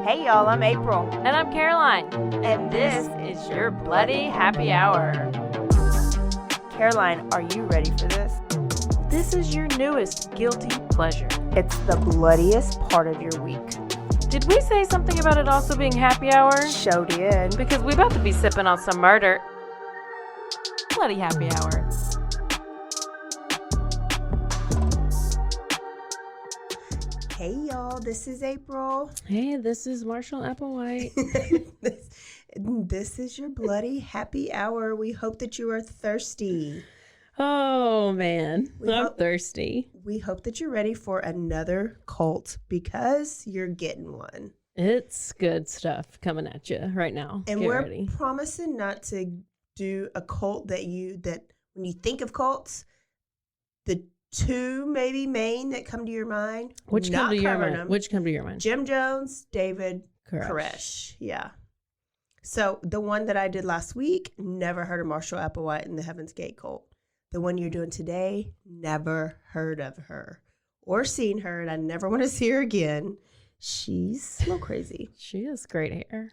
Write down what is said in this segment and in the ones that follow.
Hey y'all, I'm April. And I'm Caroline. And this is your Bloody Happy Hour. Caroline, are you ready for this? This is your newest guilty pleasure. It's the bloodiest part of your week. Did we say something about it also being happy hour? Show did. Because we about to be sipping on some murder. Bloody Happy Hour. Hey y'all, this is April. Hey, this is Marshall Applewhite. This is your Bloody Happy Hour. We hope that you are thirsty. Oh, man. I'm thirsty. We hope that you're ready for another cult because you're getting one. It's good stuff coming at you right now. And Get we're ready. promising not to do a cult that when you think of cults, the two maybe main that come to your mind. Which come to your mind? Jim Jones, David Koresh. Yeah. So the one that I did last week, never heard of Marshall Applewhite and the Heaven's Gate cult. The one you're doing today, never heard of her or seen her, and I never want to see her again. She's a little crazy. She has great hair.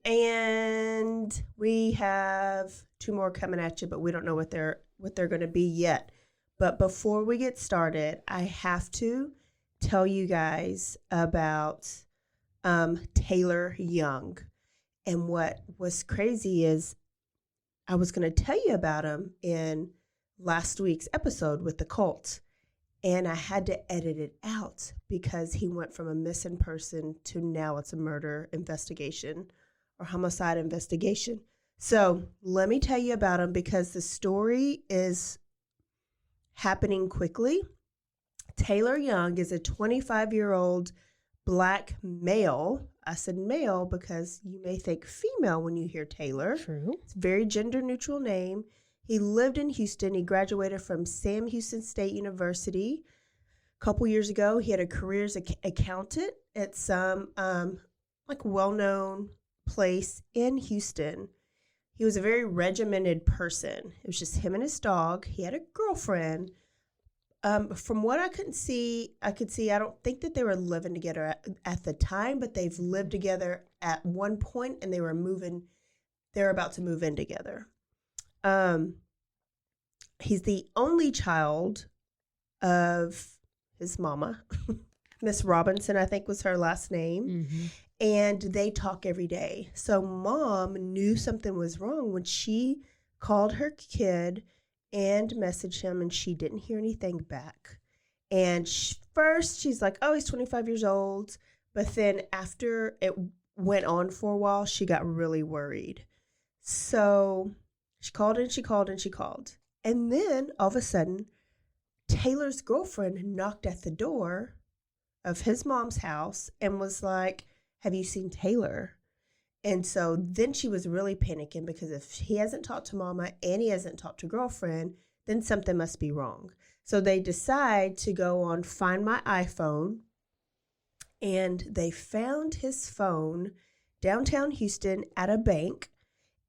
And we have two more coming at you, but we don't know what they're going to be yet. But before we get started, I have to tell you guys about Taylor Young. And what was crazy is I was going to tell you about him in last week's episode with the cult. And I had to edit it out because he went from a missing person to now it's a murder investigation or homicide investigation. So let me tell you about him because the story is happening quickly. Taylor Young is a 25-year-old Black male. I said male because you may think female when you hear Taylor. True. It's a very gender-neutral name. He lived in Houston. He graduated from Sam Houston State University. A couple years ago, he had a career as an accountant at some well-known place in Houston. He was a very regimented person. It was just him and his dog. He had a girlfriend. From what I could see, I don't think that they were living together at the time, but they've lived together at one point and they're about to move in together. He's the only child of his mama, Miss Robinson, I think was her last name. Mm-hmm. And they talk every day. So mom knew something was wrong when she called her kid and messaged him, and she didn't hear anything back. And first she's like, oh, he's 25 years old. But then after it went on for a while, she got really worried. So she called and she called and she called. And then all of a sudden, Taylor's girlfriend knocked at the door of his mom's house and was like, have you seen Taylor? And so then she was really panicking because if he hasn't talked to mama and he hasn't talked to girlfriend, then something must be wrong. So they decide to go on Find My iPhone, and they found his phone downtown Houston at a bank.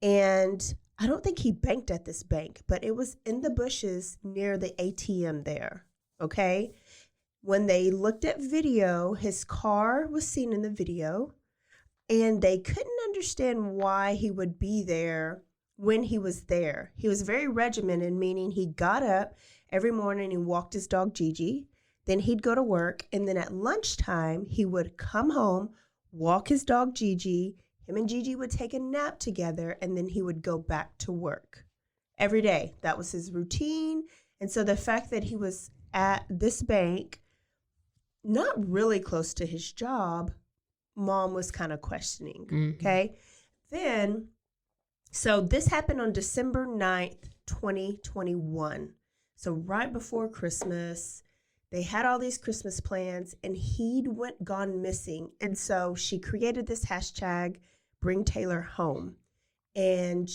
And I don't think he banked at this bank, but it was in the bushes near the ATM there, okay? When they looked at video, his car was seen in the video, and they couldn't understand why he would be there when he was there. He was very regimented, meaning he got up every morning and walked his dog Gigi. Then he'd go to work, and then at lunchtime, he would come home, walk his dog Gigi. Him and Gigi would take a nap together, and then he would go back to work every day. That was his routine. And so the fact that he was at this bank, not really close to his job, mom was kind of questioning, okay? Then, so this happened on December 9th, 2021. So right before Christmas, they had all these Christmas plans, and he'd gone missing. And so she created this hashtag, Bring Taylor Home. And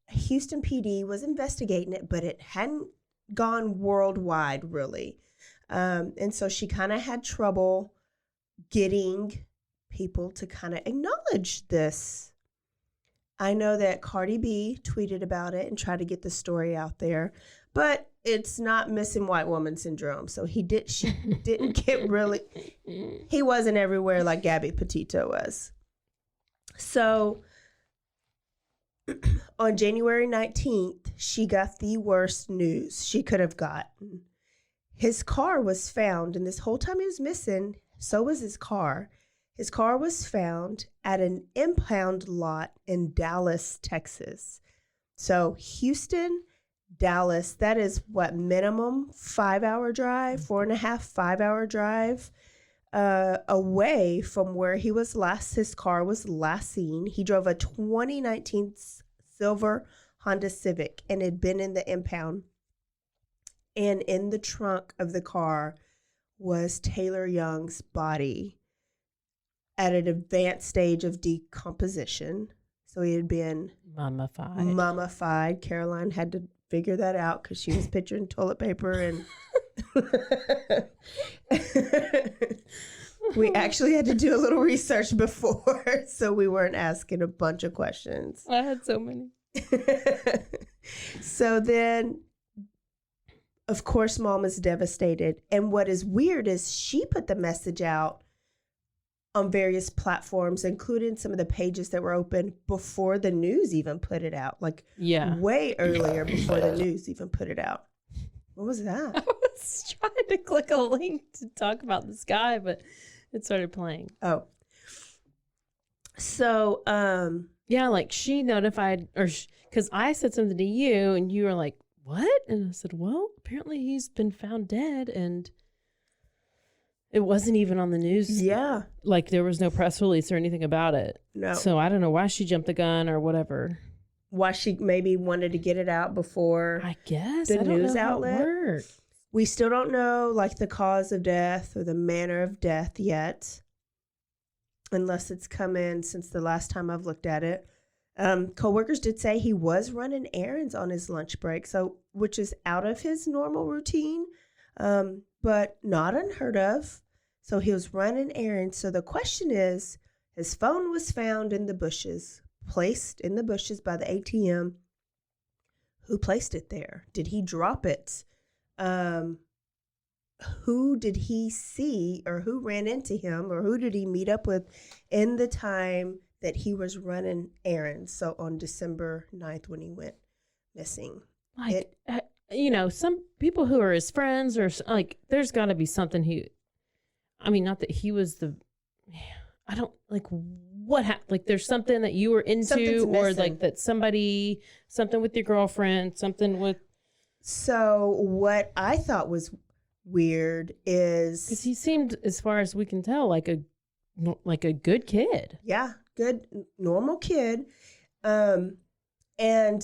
Houston PD was investigating it, but it hadn't gone worldwide, really. And so she kind of had trouble getting people to kind of acknowledge this. I know that Cardi B tweeted about it and tried to get the story out there, But it's not missing white woman syndrome. So she didn't get really, he wasn't everywhere like Gabby Petito was. So on January 19th, she got the worst news she could have gotten. His car was found, and this whole time he was missing, so was his car. His car was found at an impound lot in Dallas, Texas. So Houston, Dallas, that is what, minimum 5-hour drive, 5-hour drive away from where his car was last seen. He drove a 2019 silver Honda Civic and had been in the impound. And in the trunk of the car was Taylor Young's body at an advanced stage of decomposition. So he had been mummified. Caroline had to figure that out because she was picturing toilet paper and we actually had to do a little research before, so we weren't asking a bunch of questions. I had so many. So then, of course, Mom is devastated. And what is weird is she put the message out on various platforms, including some of the pages that were open before the news even put it out. Like way earlier before the news even put it out. What was that? I was trying to click a link to talk about this guy, but it started playing. Oh. So, yeah, like she notified, because I said something to you and you were like, what? And I said, well, apparently he's been found dead, and it wasn't even on the news. Yeah. Like there was no press release or anything about it. No. So I don't know why she jumped the gun or whatever. Why she maybe wanted to get it out before I guess the I don't news know how outlet. It works. We still don't know like the cause of death or the manner of death yet, unless it's come in since the last time I've looked at it. Coworkers did say he was running errands on his lunch break, so which is out of his normal routine, but not unheard of. So he was running errands. So the question is, his phone was found in the bushes, placed in the bushes by the ATM. Who placed it there? Did he drop it? Who did he see, or who ran into him, or who did he meet up with in the time that he was running errands? So on December 9th when he went missing. Like, some people who are his friends, or like, there's got to be something not that he was I don't, like, what happened? Like, there's something that you were into, or like that something with your girlfriend, something with. So what I thought was weird is, because he seemed, as far as we can tell, like a good kid. Yeah, good, normal kid. And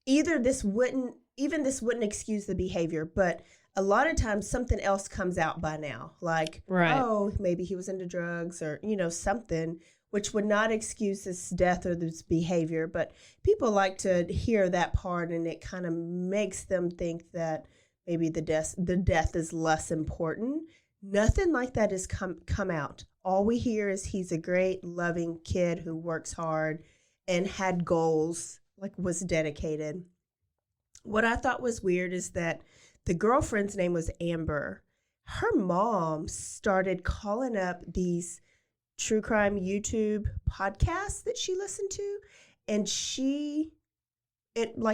either this wouldn't excuse the behavior, but a lot of times something else comes out by now. Like, oh, maybe he was into drugs or, something, which would not excuse this death or this behavior. But people like to hear that part, and it kind of makes them think that maybe the death is less important. Nothing like that has come out. All we hear is he's a great, loving kid who works hard and had goals, like was dedicated. What I thought was weird is that the girlfriend's name was Amber. Her mom started calling up these true crime YouTube podcasts that she listened to, and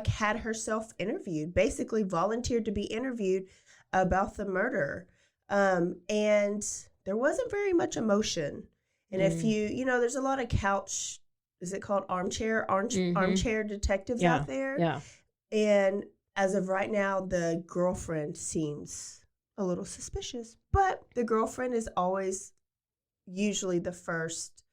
had herself interviewed, basically volunteered to be interviewed about the murder. And there wasn't very much emotion. And if there's a lot of couch, is it called armchair detectives out there? Yeah. And as of right now, the girlfriend seems a little suspicious. But the girlfriend is always usually the first,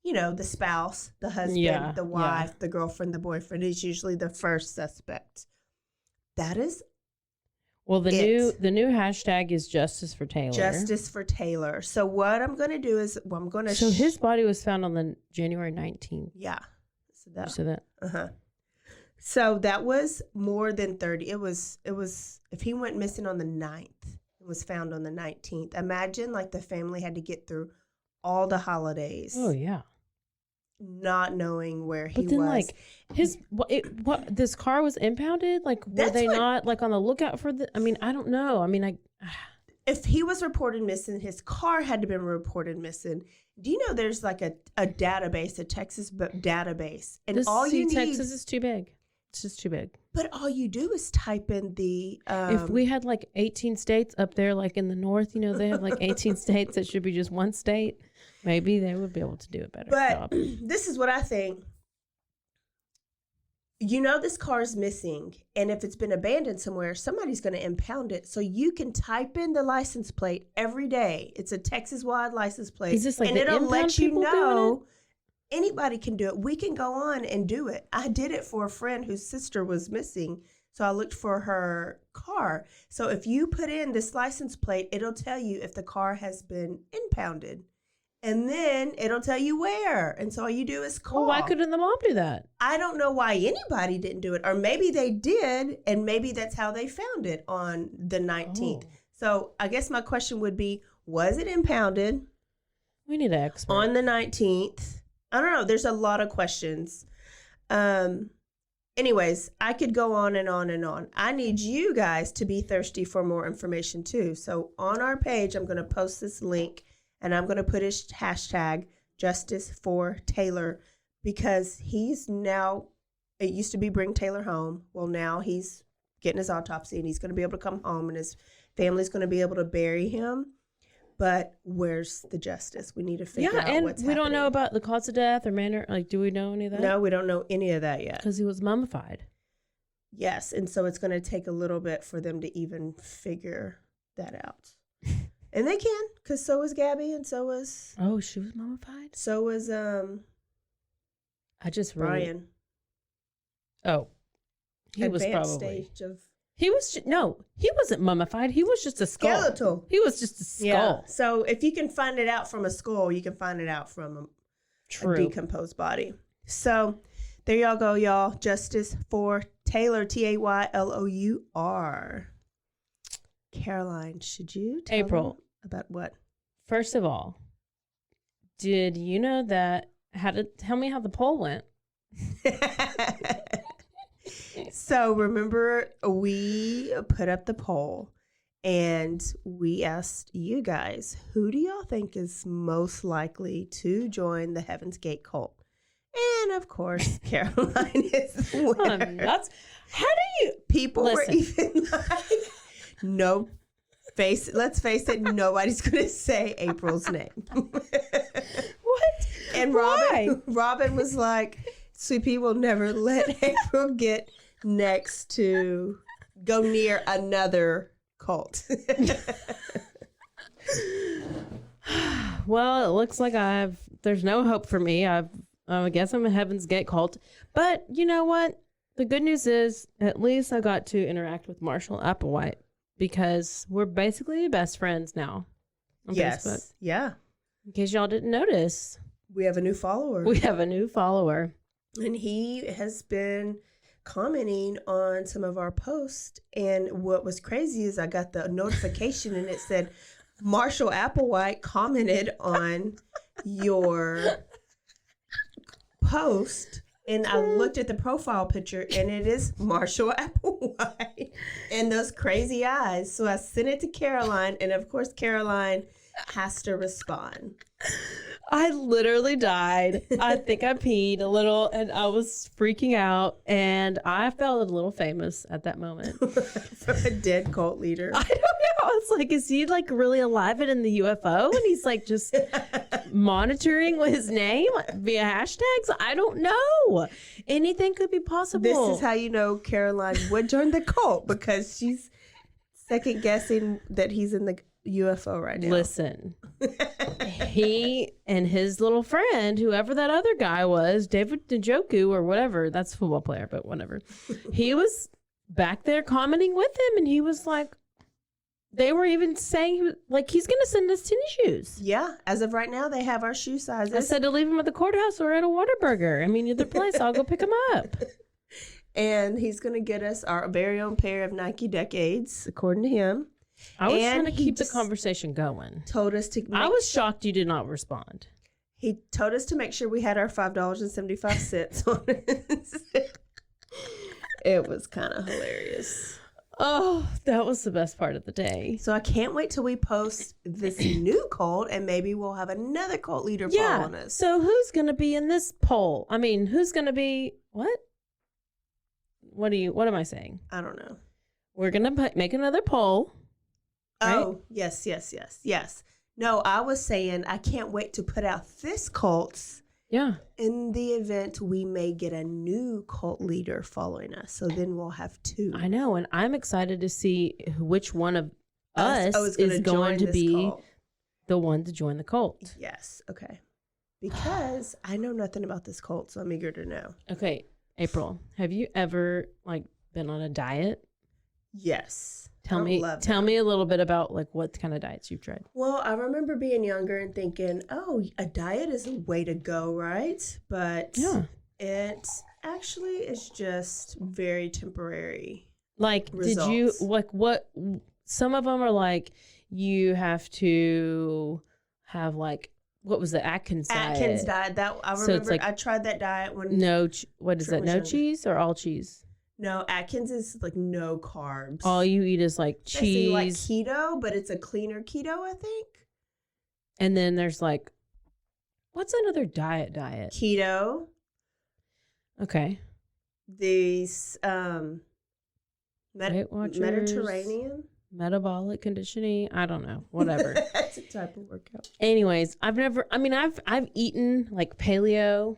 the spouse, the husband, the wife, the girlfriend, the boyfriend is usually the first suspect. That is well, the new hashtag is Justice for Taylor. Justice for Taylor. So what I'm going to do is I'm going to So his body was found on the January 19th. Yeah. You said that? Uh-huh. So that was more than 30. It was if he went missing on the 9th, it was found on the 19th. Imagine like the family had to get through all the holidays. Oh, yeah. not knowing where he But then, was. like, this car was impounded? Like, were they not, like, on the lookout for I mean, I don't know. I mean, if he was reported missing, his car had to be reported missing. Do you know there's like a database, a Texas database, and all you need. Texas is too big. It's just too big. But all you do is type in the. If we had like 18 states up there, like in the north, you know, they have like 18 states that should be just one state. Maybe they would be able to do a better job. But this is what I think. You know, this car is missing, and if it's been abandoned somewhere, somebody's going to impound it. So you can type in the license plate every day. It's a Texas-wide license plate. Is this like and the it'll impound let you people know. doing it? Anybody can do it. We can go on and do it. I did it for a friend whose sister was missing, so I looked for her car. So if you put in this license plate, it'll tell you if the car has been impounded. And then it'll tell you where. And so all you do is call. Well, why couldn't the mom do that? I don't know why anybody didn't do it. Or maybe they did, and maybe that's how they found it on the 19th. Oh. So I guess my question would be, was it impounded? We need an expert. On the 19th? I don't know. There's a lot of questions. Anyways, I could go on and on and on. I need you guys to be thirsty for more information too. So on our page, I'm going to post this link. And I'm going to put his hashtag Justice for Taylor, because he's now, it used to be bring Taylor home. Well, now he's getting his autopsy and he's going to be able to come home and his family's going to be able to bury him. But where's the justice? We need to figure out what's happening. We don't know about the cause of death or manner. Like, do we know any of that? No, we don't know any of that yet. Because he was mummified. Yes. And so it's going to take a little bit for them to even figure that out. And they can, because so was Gabby, and so was... Oh, she was mummified? So was I just Brian. Oh. He was Advanced probably... stage of... He wasn't mummified. He was just a skull. Skeletal. He was just a skull. Yeah. So if you can find it out from a skull, you can find it out from a decomposed body. So there y'all go, y'all. Justice for Taylor, Taylor. Caroline, should you tell April. them about what? First of all, did you know that? Tell me how the poll went. So remember, we put up the poll and we asked you guys, who do y'all think is most likely to join the Heaven's Gate cult? And of course, Caroline is the winner. How do you... People Listen. were even like... No, let's face it, nobody's going to say April's name. What? And Robin was like, Sweet Pea will never let April go near another cult. Well, it looks like there's no hope for me. I guess I'm a Heaven's Gate cult. But you know what? The good news is, at least I got to interact with Marshall Applewhite, because we're basically best friends now on Facebook. Yeah. In case y'all didn't notice. We have a new follower. And he has been commenting on some of our posts. And what was crazy is I got the notification and it said, Marshall Applewhite commented on your post. And I looked at the profile picture, and it is Marshall Applewhite and those crazy eyes. So I sent it to Caroline, and of course, Caroline has to respond. I literally died. I think I peed a little, and I was freaking out, and I felt a little famous at that moment. From a dead cult leader. I don't know. I was like, is he like really alive and in the UFO? And he's like just monitoring with his name via hashtags? I don't know. Anything could be possible. This is how you know Caroline would join the cult, because she's second guessing that he's in the UFO right now. Listen, he and his little friend, whoever that other guy was, David Njoku or whatever, that's a football player, but whatever. He was back there commenting with him, and he was like, they were even saying he's going to send us tennis shoes. Yeah, as of right now, they have our shoe sizes. I said to leave him at the courthouse or at a Whataburger. I mean, either place, I'll go pick him up. And he's going to get us our very own pair of Nike Decades, according to him. I was trying to keep the conversation going. Told us to. I was shocked you did not respond. He told us to make sure we had our $5.75 on it. It was kind of hilarious. Oh, that was the best part of the day. So I can't wait till we post this new cult, and maybe we'll have another cult leader following us. So who's going to be in this poll? I mean, who's going to be what? What am I saying? I don't know. We're going to make another poll. Right? Oh, yes. No, I was saying I can't wait to put out this cult's. Yeah. In the event we may get a new cult leader following us. So then we'll have two. I know. And I'm excited to see which one of us is going to be cult. the one to join the cult. Yes. Okay. Because I know nothing about this cult, so I'm eager to know. Okay. April, have you ever been on a diet? Yes. Tell me a little bit about what kind of diets you've tried. Well, I remember being younger and thinking, oh, a diet is a way to go, right? But it actually is just very temporary. Results. Did you what? Some of them are you have to have what was the Atkins diet? Atkins diet. That I remember. I tried that diet when what is that? No cheese or all cheese? No, Atkins is no carbs. All you eat is cheese. Like keto, but it's a cleaner keto, I think. And then there's what's another diet? Keto. Okay. These Weight Watchers, Mediterranean. Metabolic conditioning. I don't know. Whatever. That's a type of workout. Anyways, I've eaten paleo.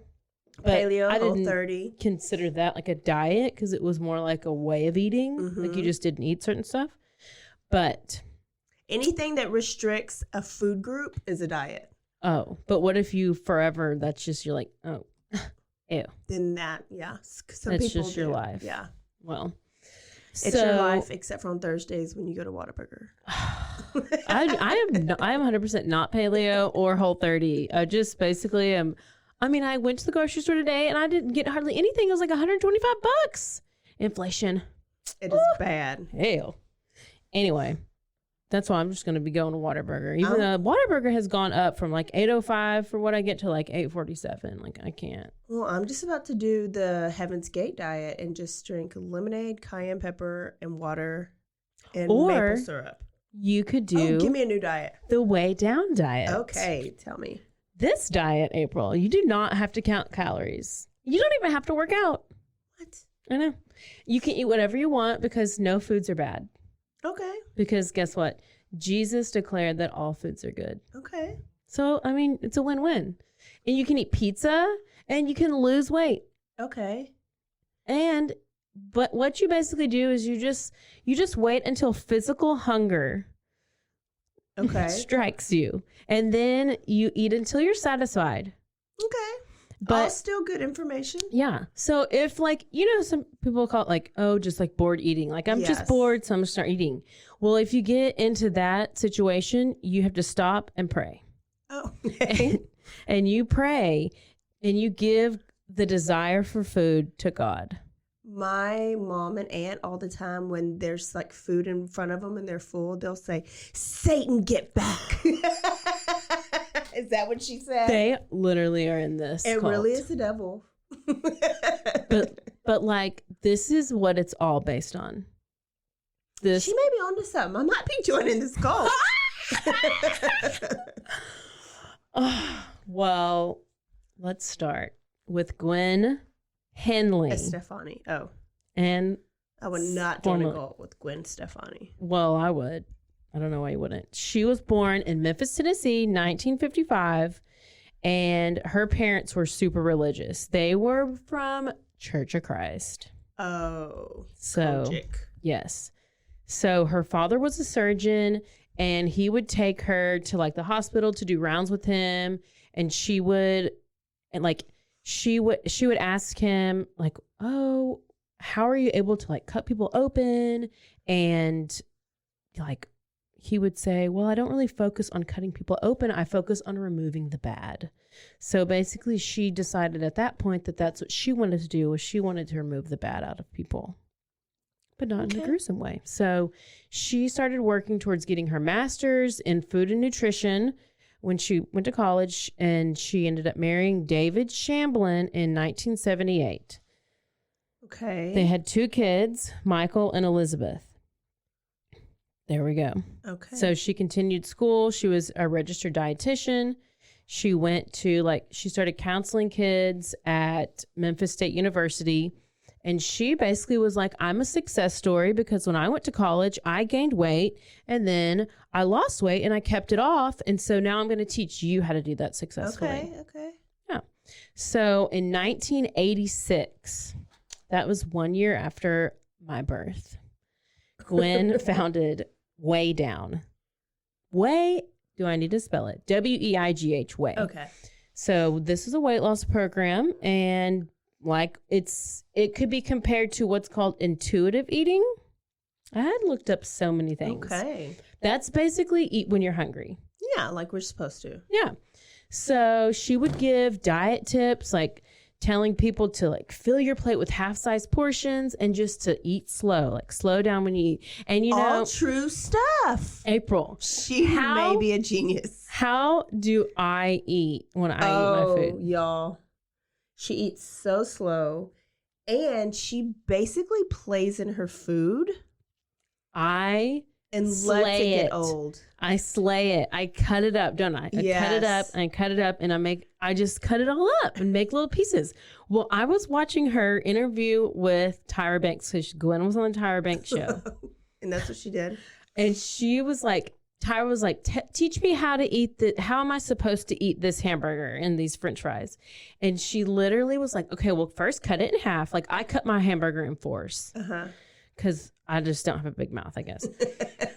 But Paleo, I didn't Whole30. consider that a diet because it was more like a way of eating. Mm-hmm. You just didn't eat certain stuff. But anything that restricts a food group is a diet. Oh, but what if you forever, that's just, you're oh, ew. Then that, yeah. That's just your life. Yeah. Well. It's your life except for on Thursdays when you go to Whataburger. I am 100% not paleo or Whole30. I just basically am. I went to the grocery store today and I didn't get hardly anything. It was $125. Inflation. It is bad. Hell. Anyway, that's why I'm just going to be going to Whataburger. Even though Whataburger has gone up from $8.05 for what I get to $8.47. I can't. Well, I'm just about to do the Heaven's Gate diet and just drink lemonade, cayenne pepper, and water and maple syrup. You could do. Give me a new diet. The Way Down diet. Okay, tell me. This diet, April, you do not have to count calories. You don't even have to work out. What? I know. You can eat whatever you want because no foods are bad. Okay. Because guess what? Jesus declared that all foods are good. Okay. So, it's a win-win. And you can eat pizza and you can lose weight. Okay. But what you basically do is you just wait until physical hunger strikes you. And then you eat until you're satisfied. Okay. But all still good information. Yeah. So if some people call it just bored eating. I'm just bored, so I'm gonna start eating. Well, if you get into that situation, you have to stop and pray. Oh. Okay. And you pray and you give the desire for food to God. My mom and aunt all the time, when there's food in front of them and they're full, they'll say, "Satan, get back." Is that what she said? They literally are in this It cult. really is the devil. but this is what it's all based on. She may be onto something. I might be joining this cult. Well, let's start with Gwen Stefani. Oh. And I would not join a cult with Gwen Stefani. Well, I would. I don't know why you wouldn't. She was born in Memphis, Tennessee, 1955, and her parents were super religious. They were from Church of Christ. Oh. So, Kojic. Yes. So her father was a surgeon, and he would take her to the hospital to do rounds with him, and she would ask him "Oh, how are you able to cut people open?" And he would say, "Well, I don't really focus on cutting people open. I focus on removing the bad." So basically she decided at that point that that's what she wanted to do, was she wanted to remove the bad out of people, but not in a gruesome way. So she started working towards getting her master's in food and nutrition when she went to college, and she ended up marrying David Shamblin in 1978. Okay. They had 2 kids, Michael and Elizabeth. There we go. Okay. So she continued school. She was a registered dietitian. She went to she started counseling kids at Memphis State University. And she basically was like, I'm a success story because when I went to college, I gained weight and then I lost weight and I kept it off. And so now I'm going to teach you how to do that successfully. Okay. Yeah. So in 1986, that was 1 year after my birth, Gwen founded Way Down. Way, do I need to spell it? WEIGH, Way. Okay. So this is a weight loss program, and it could be compared to what's called intuitive eating. I had looked up so many things. Okay. That's basically eat when you're hungry. Yeah, like we're supposed to. Yeah. So she would give diet tips, like telling people to fill your plate with half-size portions and just to eat slow, slow down when you eat. And all true stuff. April, She may be a genius. How do I eat when I eat my food? Y'all. She eats so slow, and she basically plays in her food. And lets it get old. I slay it. I cut it up, don't I? I cut it up and cut it up, and I just cut it all up and make little pieces. Well, I was watching her interview with Tyra Banks, because Gwen was on the Tyra Banks show. And that's what she did. And she was like, Tyra was like, teach me how to eat how am I supposed to eat this hamburger and these French fries? And she literally was like, okay, well, first cut it in half. I cut my hamburger in 4s. Because I just don't have a big mouth, I guess.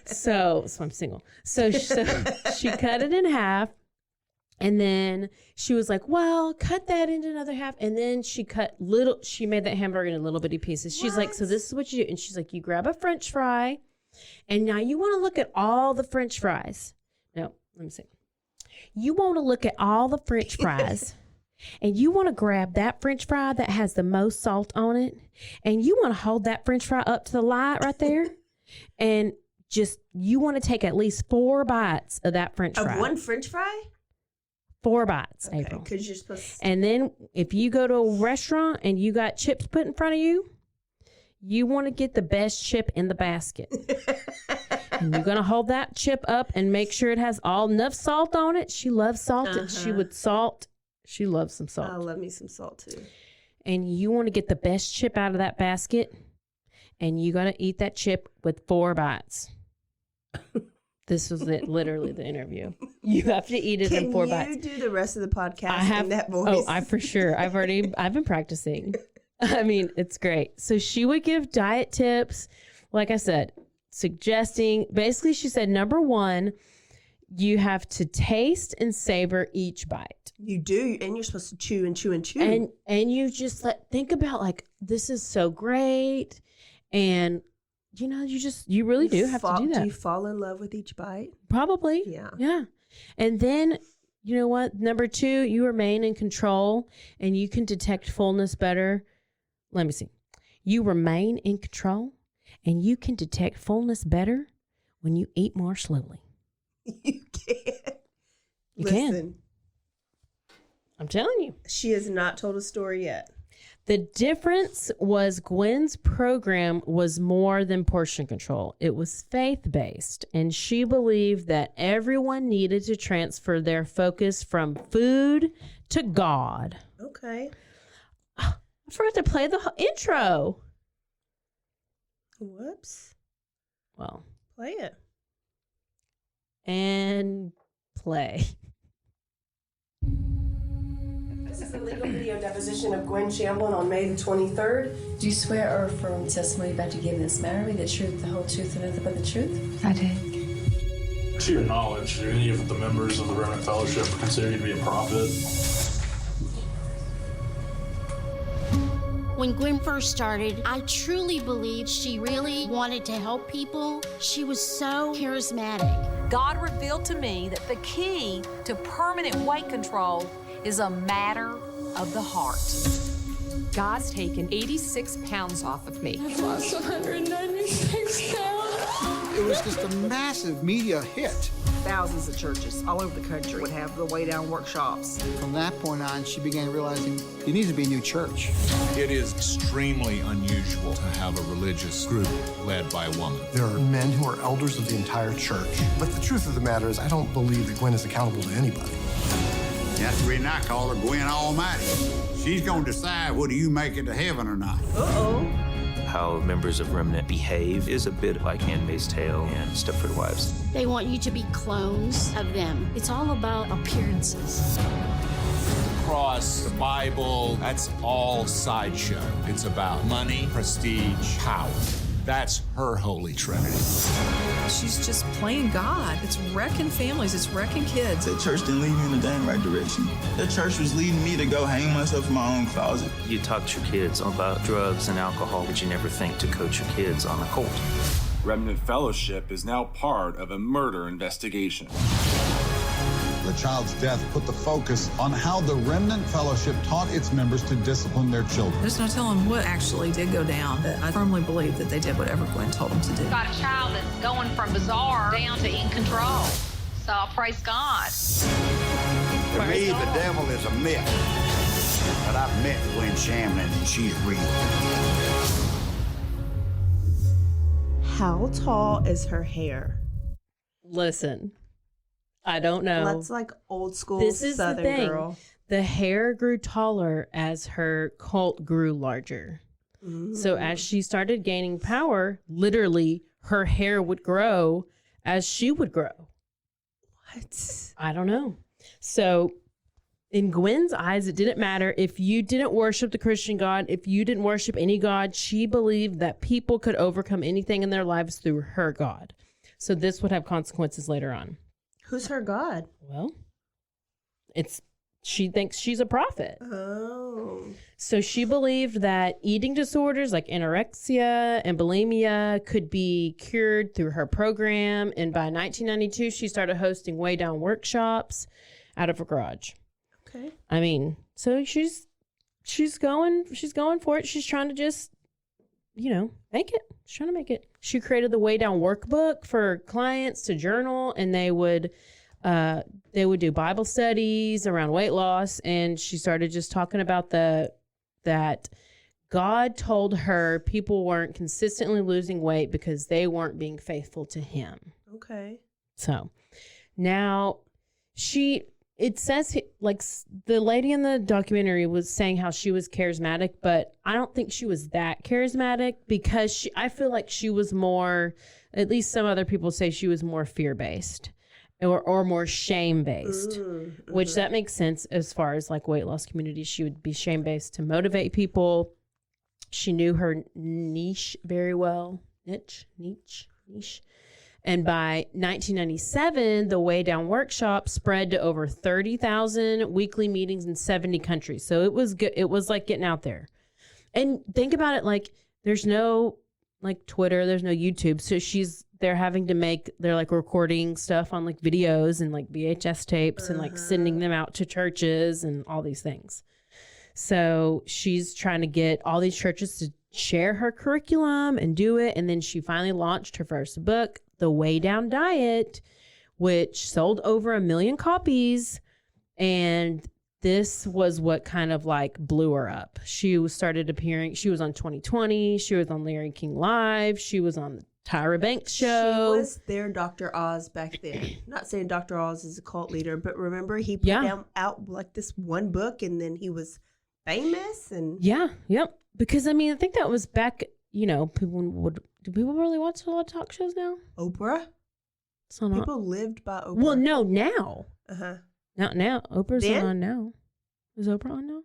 So I'm single. So she cut it in half. And then she was like, well, cut that into another half. And then she made that hamburger into little bitty pieces. She's like, so this is what you do. And she's like, you grab a French fry. And now you want to look at all the French fries. No, let me see. You want to look at all the French fries. And you want to grab that French fry that has the most salt on it. And you want to hold that French fry up to the light right there. And you want to take at least 4 bites of that French fry. Of one French fry? 4 bites, okay, April. Because you're supposed to. And then if you go to a restaurant and you got chips put in front of you, you want to get the best chip in the basket. And you're going to hold that chip up and make sure it has enough salt on it. She loves salt, and she would salt. She loves some salt. I love me some salt, too. And you want to get the best chip out of that basket, and you got to eat that chip with 4 bites. This was literally the interview. You have to eat it in 4 bites. Can you do the rest of the podcast in that voice? Oh, I for sure. I've been practicing. I mean, it's great. So she would give diet tips, like I said, suggesting, basically she said, number 1, you have to taste and savor each bite. You do, and you're supposed to chew and chew and chew. And you just think about this is so great. And you really do have to do that. Do you fall in love with each bite? Probably. Yeah. Yeah. And then, you know what? Number 2, you remain in control, and you can detect fullness better. Let me see. You remain in control, and you can detect fullness better when you eat more slowly. You can. You can. I'm telling you. She has not told a story yet. The difference was Gwen's program was more than portion control. It was faith-based, and she believed that everyone needed to transfer their focus from food to God. Okay. I forgot to play the intro. Whoops. Well. Play it. And play. This is the legal video deposition of Gwen Shamblin on May the 23rd. Do you swear or affirm testimony about to give in this matter be the truth, the whole truth, and nothing but the truth? I did. To your knowledge, do any of the members of the Remnant Fellowship consider you to be a prophet? When Gwen first started, I truly believed she really wanted to help people. She was so charismatic. God revealed to me that the key to permanent weight control is a matter of the heart. God's taken 86 pounds off of me. I've lost 196 pounds. It was just a massive media hit. Thousands of churches all over the country would have the Way Down workshops. From that point on, she began realizing there needs to be a new church. It is extremely unusual to have a religious group led by a woman. There are men who are elders of the entire church. But the truth of the matter is, I don't believe that Gwen is accountable to anybody. That's the reason I call her Gwen Almighty. She's going to decide whether you make it to heaven or not. Uh-oh. How members of Remnant behave is a bit like Handmaid's Tale and Stepford Wives. They want you to be clones of them. It's all about appearances. The cross, the Bible, that's all sideshow. It's about money, prestige, power. That's her holy trinity. She's just playing God. It's wrecking families. It's wrecking kids. That church didn't lead me in the damn right direction. That church was leading me to go hang myself in my own closet. You talk to your kids about drugs and alcohol, but you never think to coach your kids on a cult. Remnant Fellowship is now part of a murder investigation. The child's death put the focus on how the Remnant Fellowship taught its members to discipline their children. There's no telling what actually did go down, but I firmly believe that they did whatever Gwen told them to do. Got a child that's going from bizarre down to in control. So praise God. To me, the devil is a myth. But I've met Gwen Shamblin, and she's real. How tall is her hair? Listen, I don't know. That's like old school this is Southern the thing. girl. The hair grew taller as her cult grew larger. So as she started gaining power, literally her hair would grow as she would grow. What? I don't know. So in Gwen's eyes, it didn't matter if you didn't worship the Christian God, if you didn't worship any God. She believed that people could overcome anything in their lives through her God. So this would have consequences later on. Who's her God? Well, she thinks she's a prophet. Oh. So she believed that eating disorders like anorexia and bulimia could be cured through her program. And by 1992, she started hosting Way Down workshops out of her garage. Okay. I mean, so she's going for it. She's trying to just, make it. She's trying to make it. She created the Way Down workbook for clients to journal, and they would do Bible studies around weight loss. And she started just talking about that God told her people weren't consistently losing weight because they weren't being faithful to him. Okay. So now it says like the lady in the documentary was saying how she was charismatic, but I don't think she was that charismatic because I feel like she was more, at least some other people say she was more fear-based or more shame-based, which that makes sense as far as like weight loss community. She would be shame-based to motivate people. She knew her niche very well. Niche. And by 1997, the Way Down workshop spread to over 30,000 weekly meetings in 70 countries. So it was good. It was like getting out there. And think about it, like there's no like Twitter, there's no YouTube. So they're having to they're like recording stuff on like videos and like VHS tapes and like sending them out to churches and all these things. So she's trying to get all these churches to share her curriculum and do it. And then she finally launched her first book, The Way Down Diet, which sold over 1 million copies. And this was what kind of like blew her up. She started appearing. She was on 2020. She was on Larry King Live. She was on the Tyra Banks show. She was their Dr. Oz back then. Not saying Dr. Oz is a cult leader, but remember he put out like this one book and then he was famous and because I mean I think that was back, do people really watch a lot of talk shows now? Oprah? People lived by Oprah. Well, no, now. Not now. Oprah's then? on now. Is Oprah on now?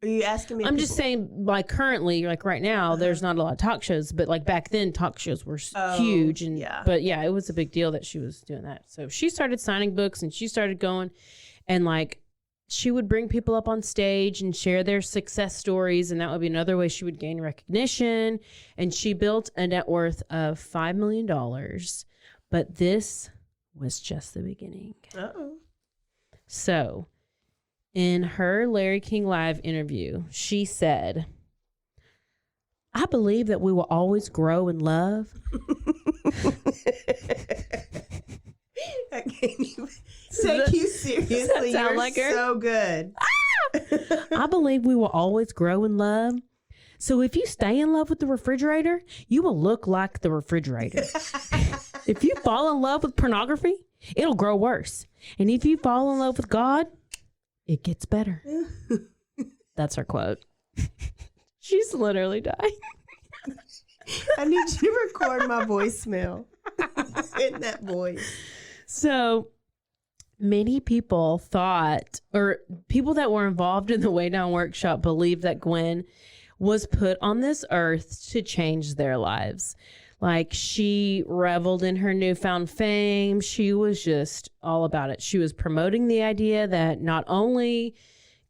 Are you asking me? I'm just saying, like currently, like right now, there's not a lot of talk shows, but like back then, talk shows were huge, and but it was a big deal that she was doing that. So she started signing books, and she started going, and like she would bring people up on stage and share their success stories, and that would be another way she would gain recognition. And she built a net worth of $5 million, but this was just the beginning. So, in her Larry King Live interview, she said, "I believe that we will always grow in love." I can't even take you seriously. You're like so good. I believe we will always grow in love. So if you stay in love with the refrigerator, you will look like the refrigerator. If you fall in love with pornography, it'll grow worse. And if you fall in love with God, it gets better. That's her quote. She's literally dying. I need you to record my voicemail in that voice. So many people thought, or people that were involved in the Way Down workshop believed that Gwen was put on this earth to change their lives. Like, she reveled in her newfound fame. She was just all about it. She was promoting the idea that not only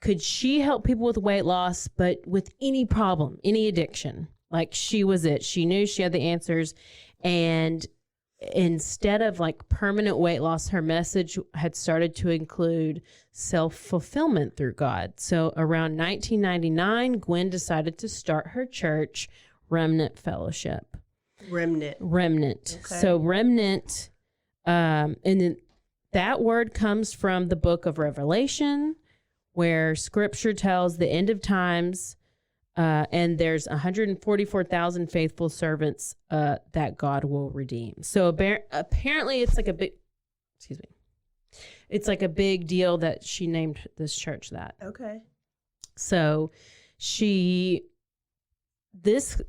could she help people with weight loss, but with any problem, any addiction. Like, she was it. She knew she had the answers. And instead of like permanent weight loss, her message had started to include self-fulfillment through God. So around 1999, Gwen decided to start her church, Remnant Fellowship. Remnant. Okay. So Remnant, and then that word comes from the book of Revelation, where scripture tells the end of times, and there's 144,000 faithful servants that God will redeem. So apparently it's like a big, it's like a big deal that she named this church that. Okay. So this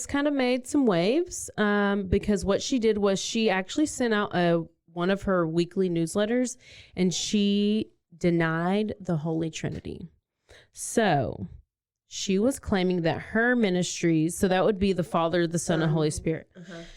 kind of made some waves because what she did was she actually sent out one of her weekly newsletters, and she denied the Holy Trinity. So she was claiming that her ministries, so that would be the Father, the Son, and Holy Spirit.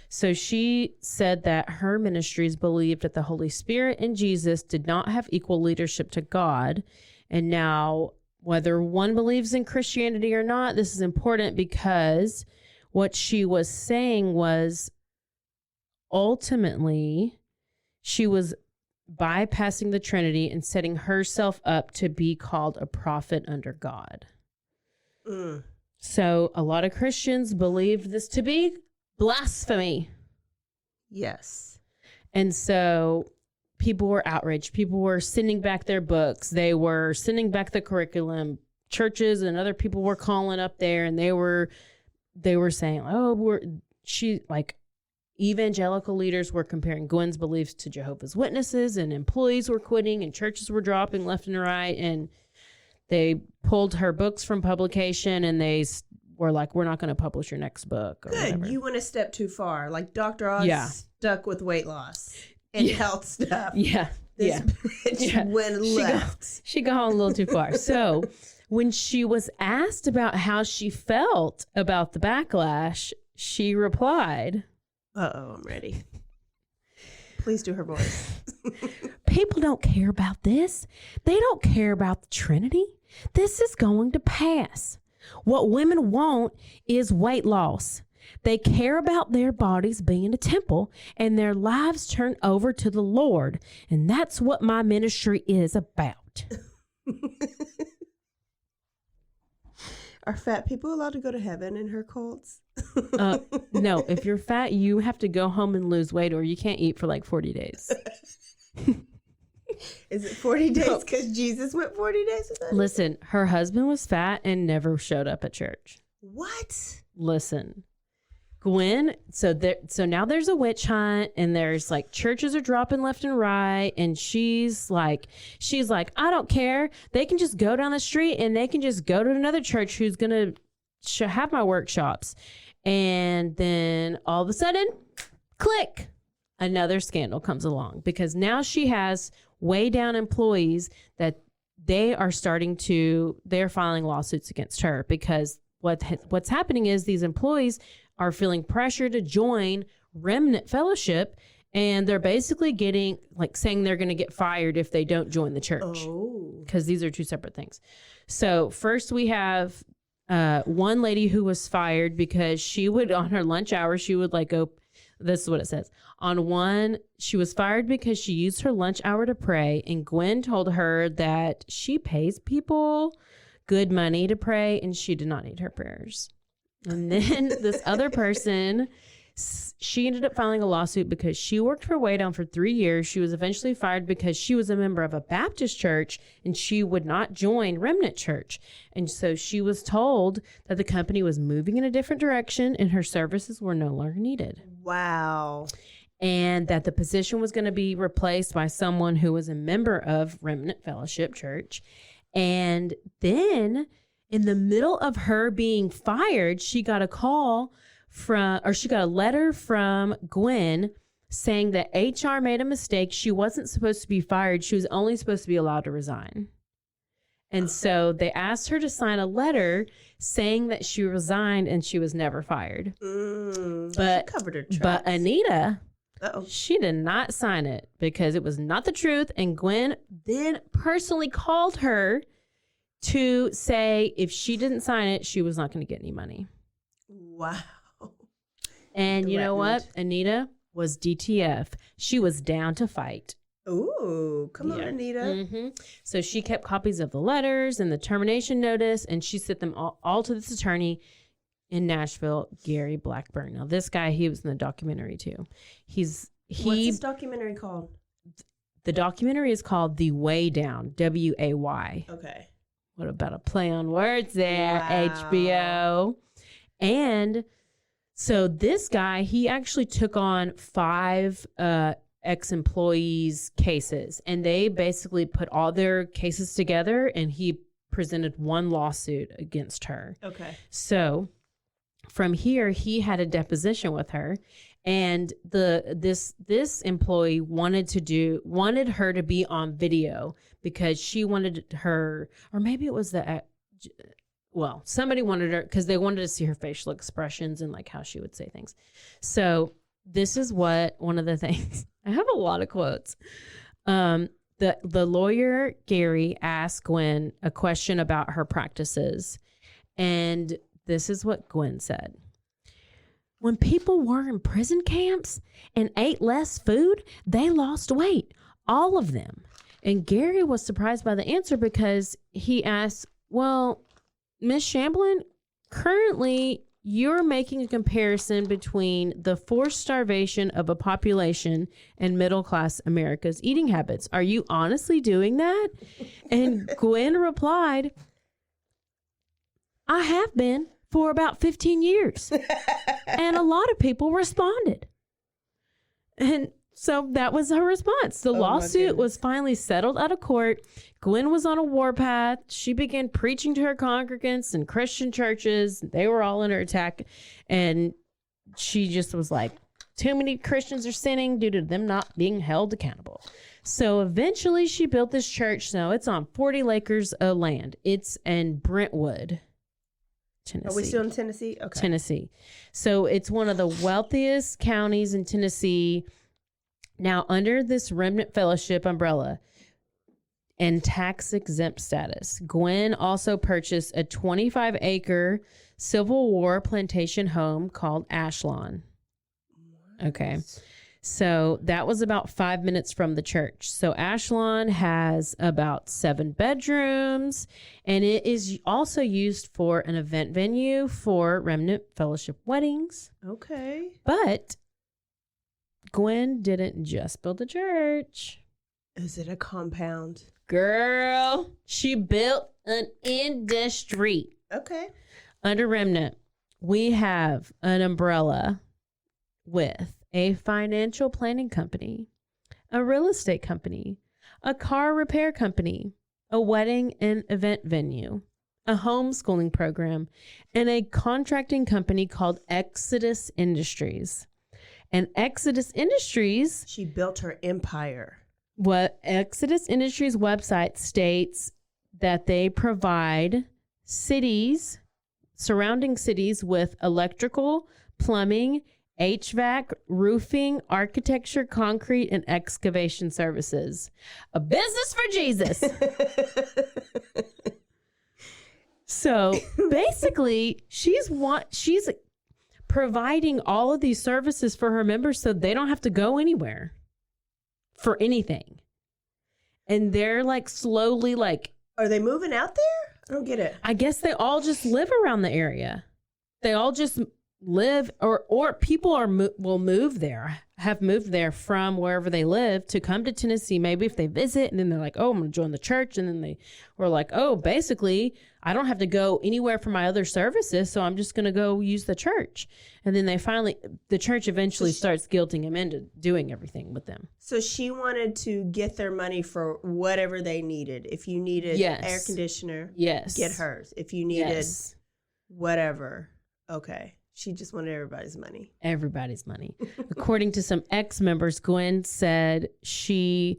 So she said that her ministries believed that the Holy Spirit and Jesus did not have equal leadership to God. And now, whether one believes in Christianity or not, this is important because what she was saying was ultimately she was bypassing the Trinity and setting herself up to be called a prophet under God. So a lot of Christians believe this to be blasphemy. Yes. And so people were outraged. People were sending back their books. They were sending back the curriculum. Churches and other people were calling up there, and they were saying, evangelical leaders were comparing Gwen's beliefs to Jehovah's Witnesses, and employees were quitting, and churches were dropping left and right, and they pulled her books from publication, and they were like, we're not going to publish your next book. Or Good. Whatever. You went a step too far. Like Dr. Oz stuck with weight loss and health stuff. Yeah. This bitch went left. She got a little too far. So when she was asked about how she felt about the backlash, she replied, I'm ready. Please do her voice. People don't care about this. They don't care about the Trinity. This is going to pass. What women want is weight loss. They care about their bodies being a temple and their lives turned over to the Lord. And that's what my ministry is about. Are fat people allowed to go to heaven in her cults? No, if you're fat, you have to go home and lose weight, or you can't eat for like 40 days. Is it 40 days because Jesus went 40 days with us? Listen, her husband was fat and never showed up at church. What? Listen, Gwen, so now there's a witch hunt, and there's like churches are dropping left and right, and she's like, I don't care. They can just go down the street and they can just go to another church who's gonna have my workshops. And then all of a sudden, click, another scandal comes along, because now she has way down employees that they're filing lawsuits against her, because what's happening is these employees are feeling pressure to join Remnant Fellowship, and they're basically getting saying they're going to get fired if they don't join the church, because these are two separate things. So first we have one lady who was fired because she would, on her lunch hour, she would go, this is what it says. She was fired because she used her lunch hour to pray, and Gwen told her that she pays people good money to pray, and she did not need her prayers. And then this other person, She ended up filing a lawsuit because she worked her way down for 3 years. She was eventually fired because she was a member of a Baptist church and she would not join Remnant Church. And so she was told that the company was moving in a different direction and her services were no longer needed. Wow. And that the position was going to be replaced by someone who was a member of Remnant Fellowship Church. And then in the middle of her being fired, she got a letter from Gwen saying that HR made a mistake. She wasn't supposed to be fired. She was only supposed to be allowed to resign. And so they asked her to sign a letter saying that she resigned and she was never fired. But she covered her tracks. But Anita, Uh-oh. she did not sign it because it was not the truth. And Gwen then personally called her to say if she didn't sign it, she was not going to get any money. Wow. And you know what? Anita was DTF. She was down to fight. Ooh, come on, Anita. Mm-hmm. So she kept copies of the letters and the termination notice, and she sent them all to this attorney in Nashville, Gary Blackburn. Now, this guy, he was in the documentary too. What's this documentary called? The documentary is called The Way Down, W-A-Y. Okay. What about a play on words there, Wow. HBO? And so this guy, he actually took on 5 ex-employees' cases, and they basically put all their cases together, and he presented one lawsuit against her. Okay. So from here, he had a deposition with her, and this employee wanted her to be on video because she wanted her, or maybe it was somebody wanted her because they wanted to see her facial expressions and like how she would say things. So this is what one of the things. I have a lot of quotes. The lawyer Gary asked Gwen a question about her practices, and this is what Gwen said. When people were in prison camps and ate less food, they lost weight, all of them. And Gary was surprised by the answer because he asked, well, Miss Shamblin, currently you're making a comparison between the forced starvation of a population and middle-class America's eating habits. Are you honestly doing that? And Gwen replied, I have been for about 15 years. And a lot of people responded. And so that was her response. The lawsuit was finally settled out of court. Gwen was on a warpath. She began preaching to her congregants and Christian churches. They were all under attack. And she just was like, too many Christians are sinning due to them not being held accountable. So eventually she built this church. Now it's on 40 acres of land. It's in Brentwood, Tennessee. Are we still in Tennessee? Okay. Tennessee. So it's one of the wealthiest counties in Tennessee. Now, under this Remnant Fellowship umbrella and tax-exempt status, Gwen also purchased a 25-acre Civil War plantation home called Ashlawn. Okay. So that was about 5 minutes from the church. So Ashlawn has about 7 bedrooms, and it is also used for an event venue for Remnant Fellowship weddings. Okay. But Gwen didn't just build a church. Is it a compound? Girl, she built an industry. Okay. Under Remnant, we have an umbrella with a financial planning company, a real estate company, a car repair company, a wedding and event venue, a homeschooling program, and a contracting company called Exodus Industries. And Exodus Industries... She built her empire. What Exodus Industries website states that they provide cities, surrounding cities with electrical, plumbing, HVAC, roofing, architecture, concrete, and excavation services. A business for Jesus. So basically, she's providing all of these services for her members so they don't have to go anywhere for anything. And they're like slowly like... Are they moving out there? I don't get it. I guess they all just live around the area. They all just live or people will move there, have moved there from wherever they live to come to Tennessee, maybe if they visit, and then they're like, oh, I'm going to join the church. And then they were like, oh, basically, I don't have to go anywhere for my other services, so I'm just going to go use the church. And then the church eventually starts guilting him into doing everything with them. So she wanted to get their money for whatever they needed. If you needed air conditioner, get hers. If you needed whatever, okay. She just wanted everybody's money. Everybody's money. According to some ex-members, Gwen said this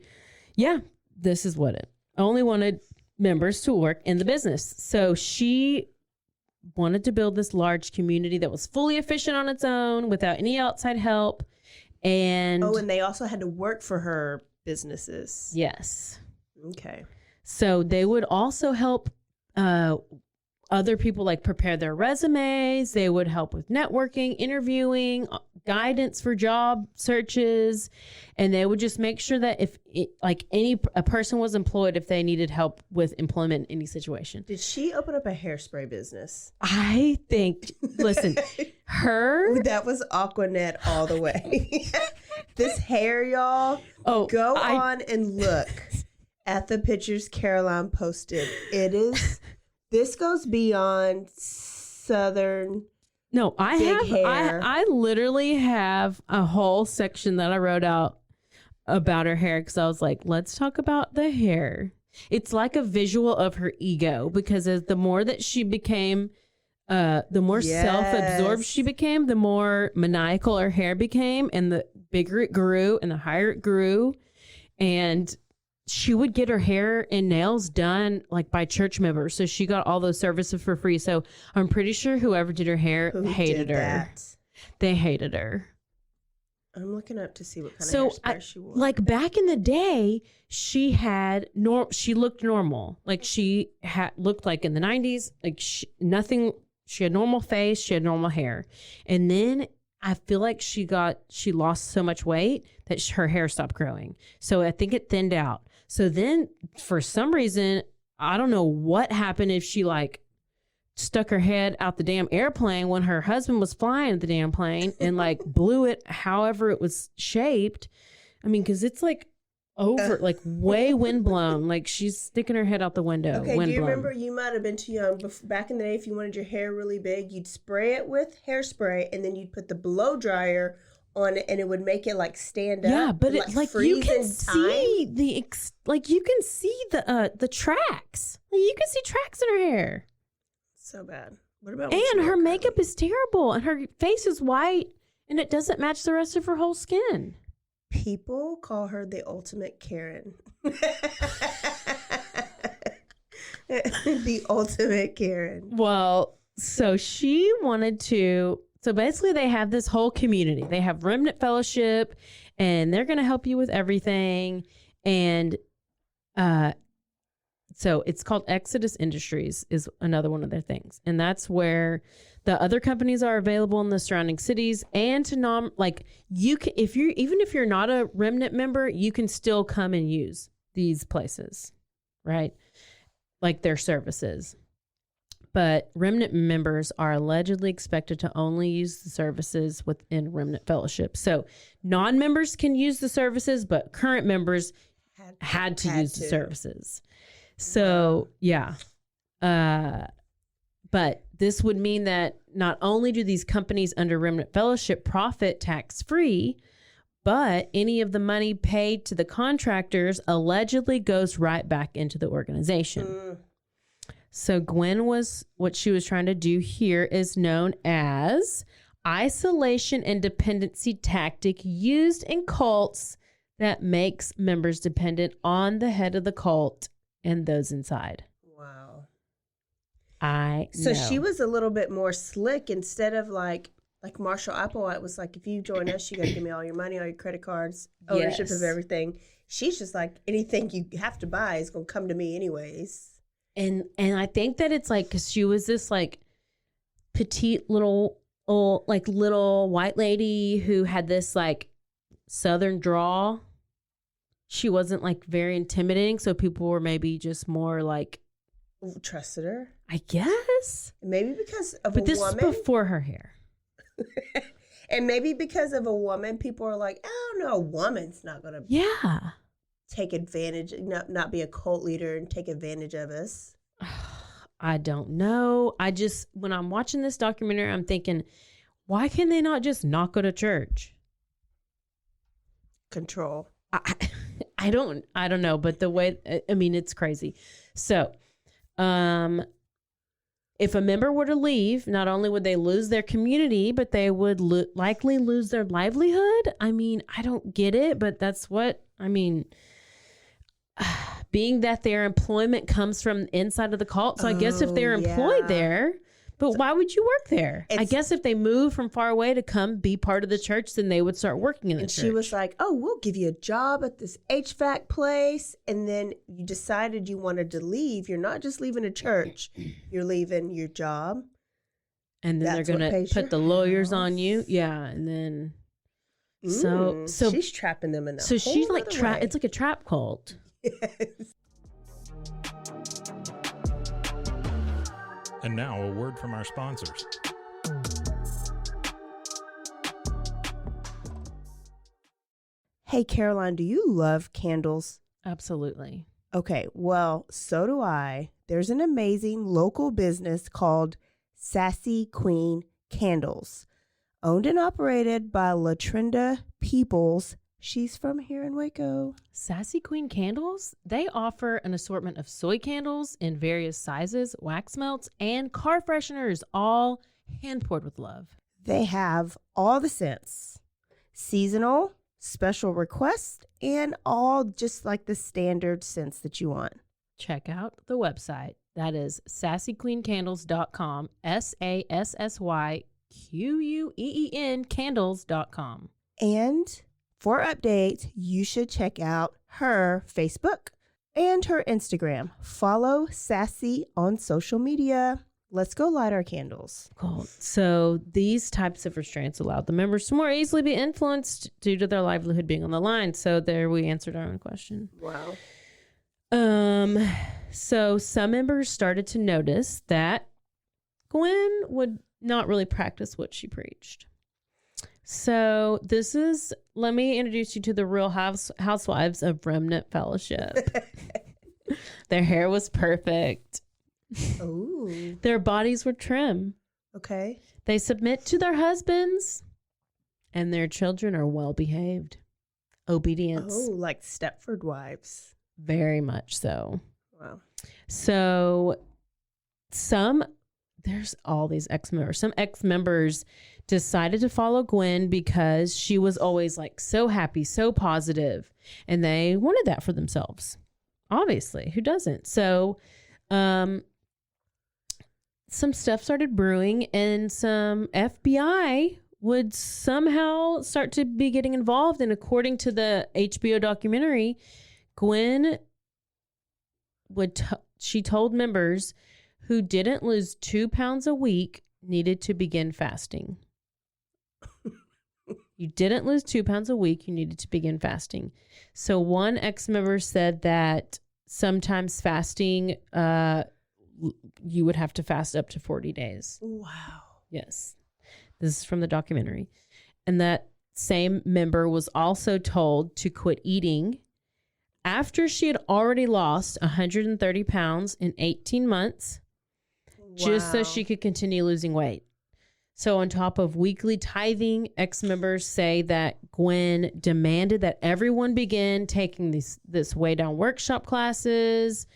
is what it only wanted members to work in the business. So she wanted to build this large community that was fully efficient on its own without any outside help. And they also had to work for her businesses. Yes. Okay. So they would also help other people like prepare their resumes. They would help with networking, interviewing, guidance for job searches, and they would just make sure that if a person was employed, if they needed help with employment in any situation. Did she open up a hairspray business? I think. Listen, that was Aquanet all the way. This hair, y'all. Go on and look at the pictures Caroline posted. It is. This goes beyond Southern. No, I literally have a whole section that I wrote out about her hair because I was like, let's talk about the hair. It's like a visual of her ego because as the more that she became, the more self-absorbed she became, the more maniacal her hair became, and the bigger it grew and the higher it grew. And she would get her hair and nails done like by church members. So she got all those services for free. So I'm pretty sure whoever did her hair hated her. They hated her. I'm looking up to see what kind of hairspray she wore. Like back in the day, she looked normal. Like she looked like in the 90s, like she had normal face, she had normal hair. And then I feel like she lost so much weight that her hair stopped growing. So I think it thinned out. So then for some reason, I don't know what happened if she like stuck her head out the damn airplane when her husband was flying the damn plane and like blew it however it was shaped. I mean, because it's like like way windblown. Like she's sticking her head out the window. Okay, do you remember, you might have been too young, but back in the day, if you wanted your hair really big, you'd spray it with hairspray and then you'd put the blow dryer on it and it would make it like stand up. Yeah, but it, like you can see the tracks. Like, you can see tracks in her hair. So bad. What about her makeup is terrible and her face is white and it doesn't match the rest of her whole skin. People call her the ultimate Karen. The ultimate Karen. Well, so she wanted to. So basically, they have this whole community. They have Remnant Fellowship, and they're going to help you with everything. And so it's called Exodus Industries is another one of their things. And that's where the other companies are available in the surrounding cities. And to you can, even if you're not a Remnant member, you can still come and use these places, right? Like their services. But Remnant members are allegedly expected to only use the services within Remnant Fellowship. So non-members can use the services, but current members had to use the services. So, yeah. But this would mean that not only do these companies under Remnant Fellowship profit tax-free, but any of the money paid to the contractors allegedly goes right back into the organization. So what she was trying to do here is known as isolation and dependency tactic used in cults that makes members dependent on the head of the cult and those inside. Wow. So she was a little bit more slick. Instead of like Marshall Applewhite was like, if you join us, you got to give me all your money, all your credit cards, ownership of everything. She's just like, anything you have to buy is going to come to me anyways. And I think that it's like, because she was this like petite little white lady who had this like Southern drawl. She wasn't like very intimidating. So people were maybe just more like. Trusted her? I guess. Maybe because of but a this woman. was before her hair. And maybe because of a woman, people are like, oh, no, a woman's not going to take advantage, not be a cult leader and take advantage of us. I don't know. When I'm watching this documentary, I'm thinking, why can they not just not go to church? Control. I don't know, but the way, it's crazy. So, if a member were to leave, not only would they lose their community, but they would likely lose their livelihood. I don't get it, but that's what, being that their employment comes from inside of the cult. So I guess if they're employed there, but why would you work there? I guess if they move from far away to come be part of the church, then they would start working in the church. And she was like, oh, we'll give you a job at this HVAC place. And then you decided you wanted to leave. You're not just leaving a church. You're leaving your job. And then they're going to put the lawyers on you. Yeah. And then. So she's trapping them in a So whole she's like, way. it's like a trap cult. Yes. And now a word from our sponsors. Hey, Caroline, do you love candles? Absolutely. Okay, well, so do I. There's an amazing local business called Sassy Queen Candles, owned and operated by Latrinda Peoples. She's from here in Waco. Sassy Queen Candles, they offer an assortment of soy candles in various sizes, wax melts, and car fresheners, all hand-poured with love. They have all the scents, seasonal, special requests, and all just like the standard scents that you want. Check out the website. That is sassyqueencandles.com, SASSYQUEEN candles.com. And for updates, you should check out her Facebook and her Instagram. Follow Sassy on social media. Let's go light our candles. Cool. So these types of restraints allowed the members to more easily be influenced due to their livelihood being on the line. So there we answered our own question. Wow. So some members started to notice that Gwen would not really practice what she preached. So let me introduce you to the Real Housewives of Remnant Fellowship. Their hair was perfect. Ooh. Their bodies were trim. Okay. They submit to their husbands, and their children are well behaved. Obedience. Oh, like Stepford wives. Very much so. Wow. So there's all these ex-members. Some ex-members decided to follow Gwen because she was always like so happy, so positive, and they wanted that for themselves. Obviously, who doesn't? So, some stuff started brewing, and some FBI would somehow start to be getting involved. And according to the HBO documentary, Gwen she told members who didn't lose 2 pounds a week needed to begin fasting. You didn't lose 2 pounds a week, you needed to begin fasting. So one ex-member said that sometimes fasting, you would have to fast up to 40 days. Wow. Yes. This is from the documentary. And that same member was also told to quit eating after she had already lost 130 pounds in 18 months, just so she could continue losing weight. So on top of weekly tithing, ex-members say that Gwen demanded that everyone begin taking this weigh down workshop classes.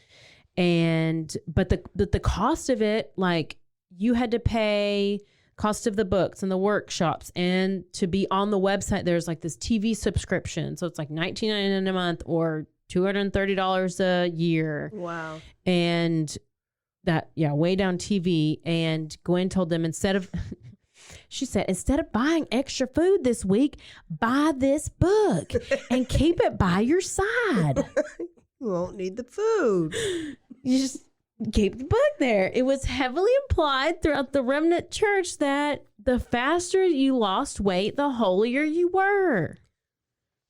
But the cost of it, like you had to pay cost of the books and the workshops, and to be on the website, there's like this TV subscription. So it's like $19.99 a month or $230 a year. Wow. And that, weigh down TV. And Gwen told them she said, instead of buying extra food this week, buy this book and keep it by your side. You won't need the food. You just keep the book there. It was heavily implied throughout the Remnant Church that the faster you lost weight, the holier you were.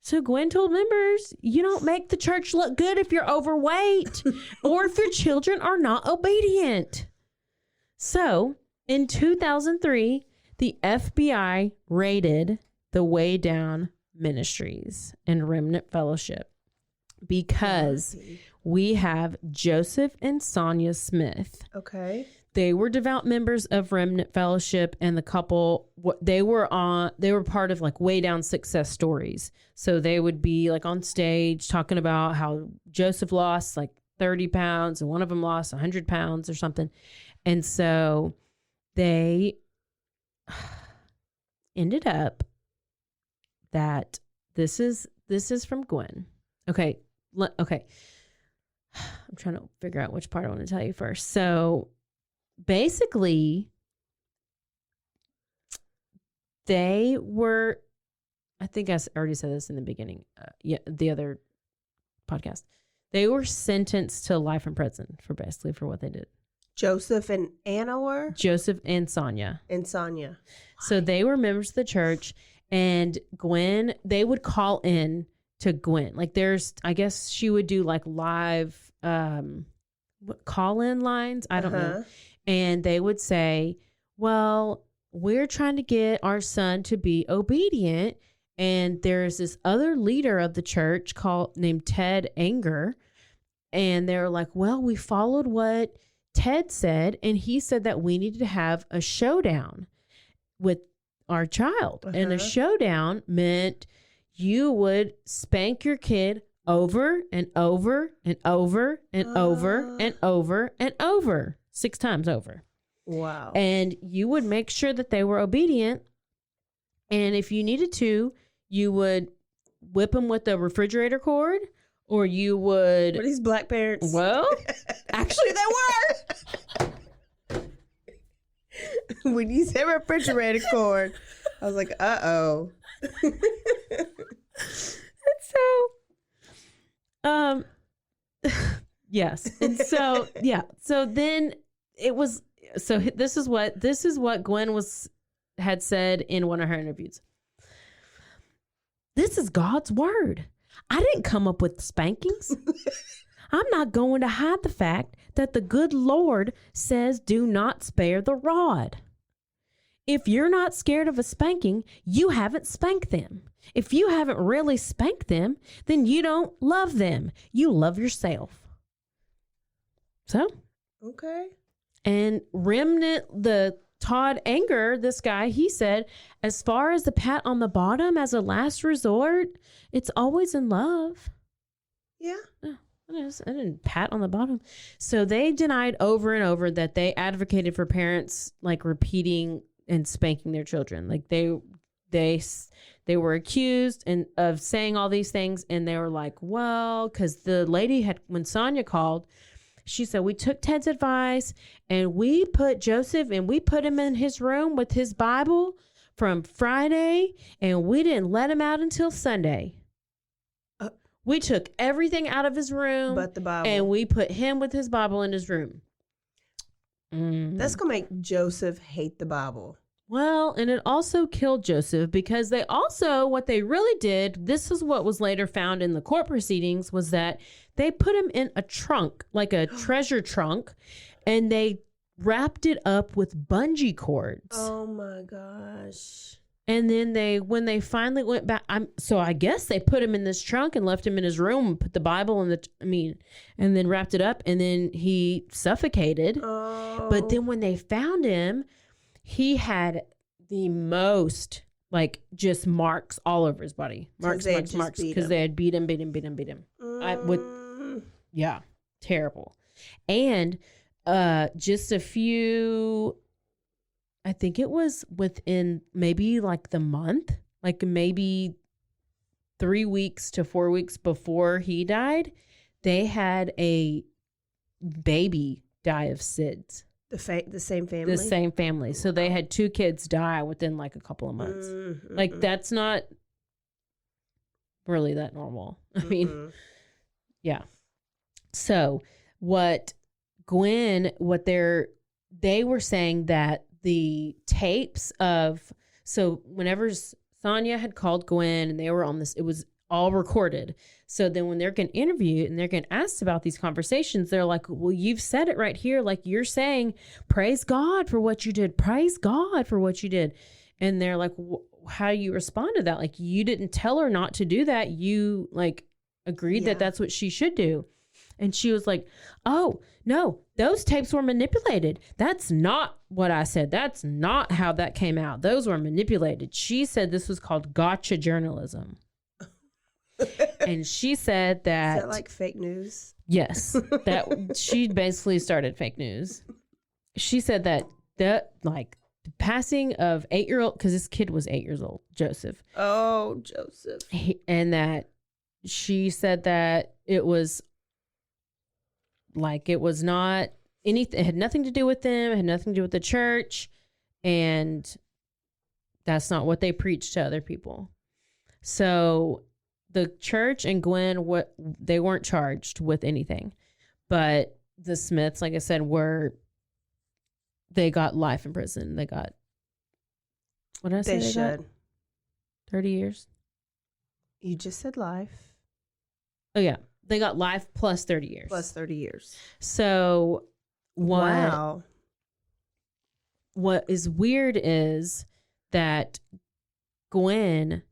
So Gwen told members, you don't make the church look good if you're overweight or if your children are not obedient. So in 2003, The FBI raided the Way Down Ministries and Remnant Fellowship because we have Joseph and Sonia Smith. Okay. They were devout members of Remnant Fellowship, and the couple, they were part of like Way Down success stories. So they would be like on stage talking about how Joseph lost like 30 pounds and one of them lost 100 pounds or something. And so they ended up that this is from Gwen. Okay. Okay. I'm trying to figure out which part I want to tell you first. So basically, they were, I think I already said this in the beginning, the other podcast. They were sentenced to life in prison for what they did. Joseph and Anna were? Joseph and Sonia. And Sonia. So they were members of the church, and Gwen, they would call in to Gwen. Like I guess she would do like live call-in lines. I don't know. And they would say, well, we're trying to get our son to be obedient. And there's this other leader of the church named Ted Anger. And they were like, well, we followed what Ted said. And he said that we needed to have a showdown with our child. And a showdown meant you would spank your kid over and over and over and over and over and over. 6 times over. Wow. And you would make sure that they were obedient. And if you needed to, you would whip them with the refrigerator cord, or you would... Were these black parents? Well, actually they were. When you said refrigerator cord, I was like, uh-oh. So, yes. And so, yeah. So then it was, so this is what Gwen had said in one of her interviews. This is God's word. I didn't come up with spankings. I'm not going to hide the fact that the good Lord says do not spare the rod. If you're not scared of a spanking, you haven't spanked them. If you haven't really spanked them, then you don't love them. You love yourself. So, okay. And the Todd Anger, this guy, he said, as far as the pat on the bottom as a last resort, it's always in love. Yeah. I didn't pat on the bottom. So they denied over and over that they advocated for parents like repeating and spanking their children. Like they were accused of saying all these things, and they were like, well, because the lady when Sonia called, she said, we took Ted's advice and we put Joseph and we put him in his room with his Bible from Friday, and we didn't let him out until Sunday. We took everything out of his room but the Bible, and we put him with his Bible in his room. That's going to make Joseph hate the Bible. Well, and it also killed Joseph because what they really did, this is what was later found in the court proceedings, was that they put him in a trunk, like a treasure trunk, and they wrapped it up with bungee cords. Oh my gosh. And then when they finally went back, I guess they put him in this trunk and left him in his room and put the Bible and then wrapped it up, and then he suffocated. Oh. But then when they found him, he had the most, like, just marks all over his body. Marks, because they had beat him. Yeah, terrible. And just a few, I think it was within maybe like the month, like maybe 3 weeks to 4 weeks before he died, they had a baby die of SIDS. The same family? The same family. So they had 2 kids die within like a couple of months. Mm-hmm. Like, that's not really that normal. I mean, yeah. So they were saying that the tapes so whenever Sonia had called Gwen and they were on this, it was all recorded. So then when they're getting interviewed and they're getting asked about these conversations, they're like, well, you've said it right here. Like, you're saying, praise God for what you did. Praise God for what you did. And they're like, how do you respond to that? Like, you didn't tell her not to do that. You like agreed that that's what she should do. And she was like, oh, no, those tapes were manipulated. That's not what I said. That's not how that came out. Those were manipulated. She said this was called gotcha journalism. And she said that... Is that like fake news? Yes. That she basically started fake news. She said that the passing of 8-year-old, because this kid was 8 years old, Joseph. Oh, Joseph. And that she said that it was not anything, it had nothing to do with them, it had nothing to do with the church, and that's not what they preached to other people. So the church and Gwen, they weren't charged with anything, but the Smiths, like I said, they got life in prison. They got, what did I say? They should. 30 years. You just said life. Oh yeah, they got life plus 30 years. Plus 30 years. So wow. What is weird is that Gwen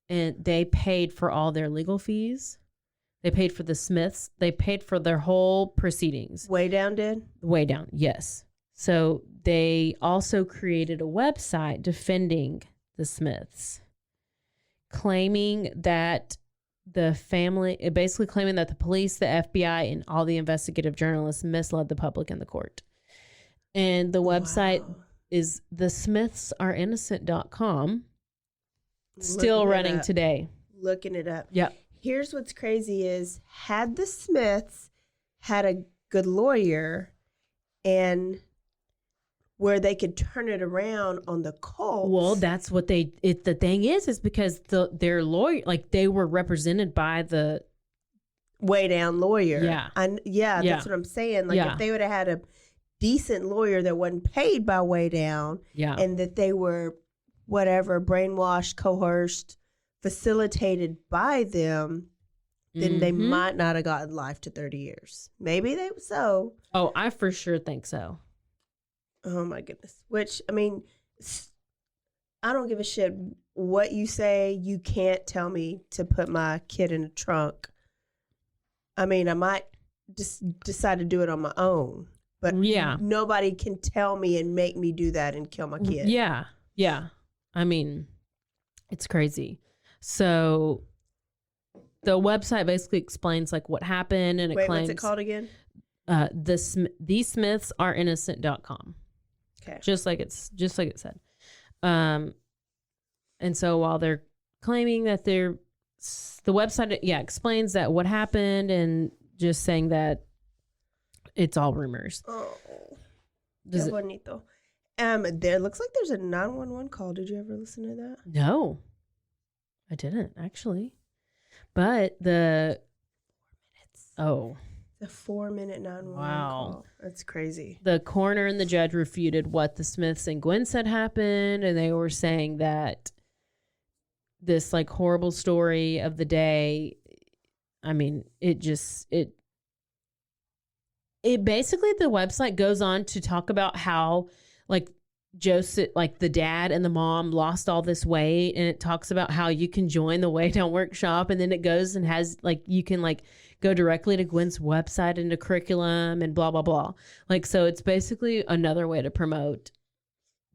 and they paid for all their legal fees. They paid for the Smiths. They paid for their whole proceedings. Way Down did? Way Down, yes. So they also created a website defending the Smiths, claiming that basically claiming that the police, the FBI, and all the investigative journalists misled the public and the court. And the website is thesmithsareinnocent.com. Still running today. Looking it up. Yep. Here's what's crazy is, had the Smiths had a good lawyer and where they could turn it around on the cult. Well, that's what the thing is because their lawyer, like, they were represented by the Way Down lawyer. Yeah. That's what I'm saying. Like, if they would have had a decent lawyer that wasn't paid by Way Down, and that they were whatever, brainwashed, coerced, facilitated by them, then they might not have gotten life to 30 years. Maybe they so. Oh, I for sure think so. Oh my goodness. Which, I mean, I don't give a shit what you say. You can't tell me to put my kid in a trunk. I mean, I might just decide to do it on my own, but nobody can tell me and make me do that and kill my kid. Yeah. Yeah. I mean, it's crazy. So the website basically explains like what happened, and it claims, what's it called again? thesmithsareinnocent.com. Okay. Just like it said. And so while they're claiming that the website explains that what happened, and just saying that it's all rumors. Oh. Qué bonito. There looks like there's a 911 call. Did you ever listen to that? No. I didn't actually. But the 4 minutes. Oh. The 4-minute 911 call. That's crazy. The coroner and the judge refuted what the Smiths and Gwen said happened, and they were saying that this like horrible story of the day, I mean, it basically, the website goes on to talk about how like Joseph, like the dad and the mom, lost all this weight, and it talks about how you can join the Way Down workshop, and then it goes and has like you can like go directly to Gwen's website and to curriculum and blah blah blah. Like, so it's basically another way to promote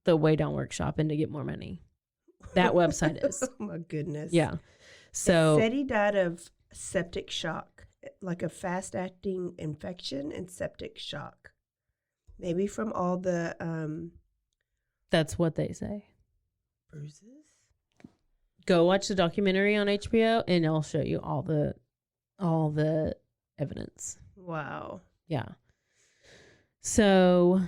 the Way Down workshop and to get more money. That website is. Oh my goodness. Yeah. So it said he died of septic shock, like a fast-acting infection and septic shock. Maybe from all the that's what they say. Bruises? Go watch the documentary on HBO and it'll show you all the evidence. Wow. Yeah. So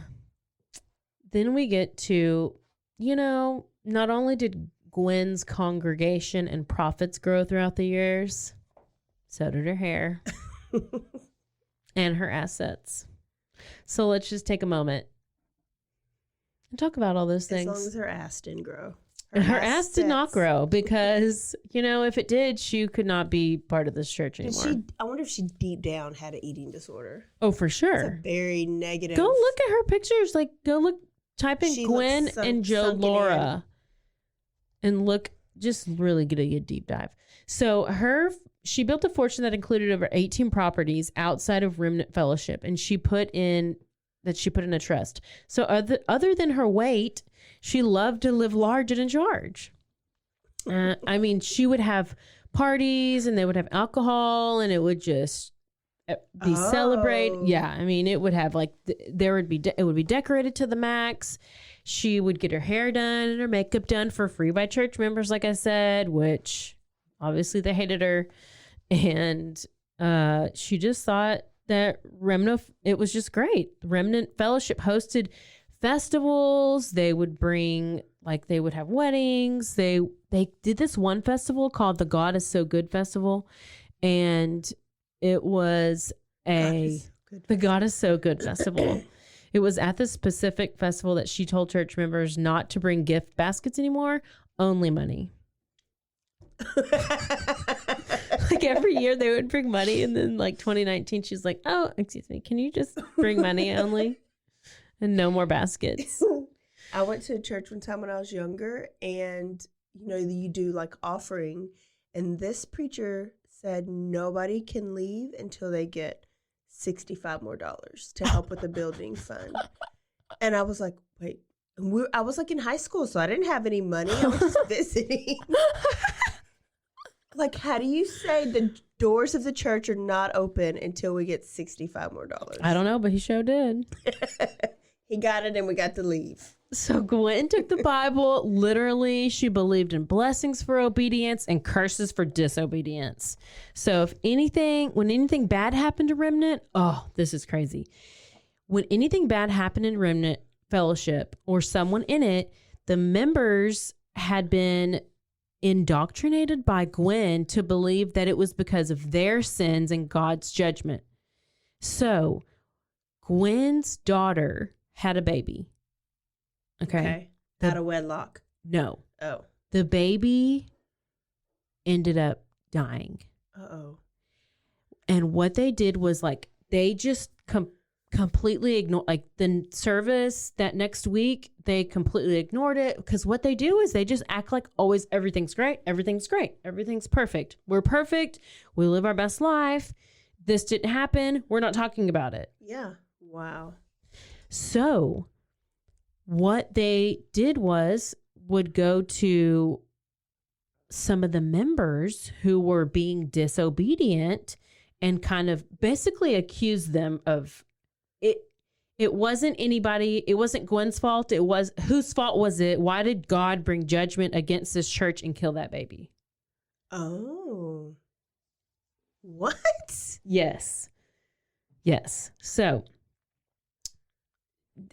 then we get to, not only did Gwen's congregation and profits grow throughout the years, so did her hair and her assets. So let's just take a moment and talk about all those things. As long as her ass didn't grow. Her ass did not grow because, if it did, she could not be part of this church anymore. I wonder if she deep down had an eating disorder. Oh, for It's sure. a very negative. Go look at her pictures. Type in She Gwen looks and Joe sunken Laura and look, just really get a deep dive. So she built a fortune that included over 18 properties outside of Remnant Fellowship, and she put in a trust. So other than her weight, she loved to live large and in charge. She would have parties and they would have alcohol and it would just be celebrate. Yeah. It would have it would be decorated to the max. She would get her hair done and her makeup done for free by church members, like I said, which obviously they hated her. And she just thought that it was just great. Remnant Fellowship hosted festivals. They would bring, they would have weddings. They did this one festival called the God is So Good Festival. And it was the God is So Good Festival. It was at this specific festival that she told church members not to bring gift baskets anymore, only money. Every year they would bring money, and then 2019 she's like, oh, excuse me, can you just bring money only and no more baskets? I went to a church one time when I was younger, and you do offering, and this preacher said nobody can leave until they get $65 more to help with the building fund. And I was like, wait, I was in high school, so I didn't have any money. I was just visiting. How do you say the doors of the church are not open until we get $65 more? I don't know, but he sure did. He got it and we got to leave. So Gwen took the Bible literally. She believed in blessings for obedience and curses for disobedience. So when anything bad happened to Remnant, this is crazy. When anything bad happened in Remnant Fellowship or someone in it, the members had been indoctrinated by Gwen to believe that it was because of their sins and God's judgment. So Gwen's daughter had a baby. Okay. Out of wedlock. No. Oh. The baby ended up dying. Uh-oh. And what they did was they just completely ignored, the service that next week, they completely ignored it, because what they do is they just act like always everything's great, everything's perfect. We're perfect. We live our best life. This didn't happen. We're not talking about it. Yeah. Wow. So what they did would go to some of the members who were being disobedient and kind of basically accuse them of it. It wasn't anybody. It wasn't Gwen's fault. It was, whose fault was it? Why did God bring judgment against this church and kill that baby? Oh. What? Yes. So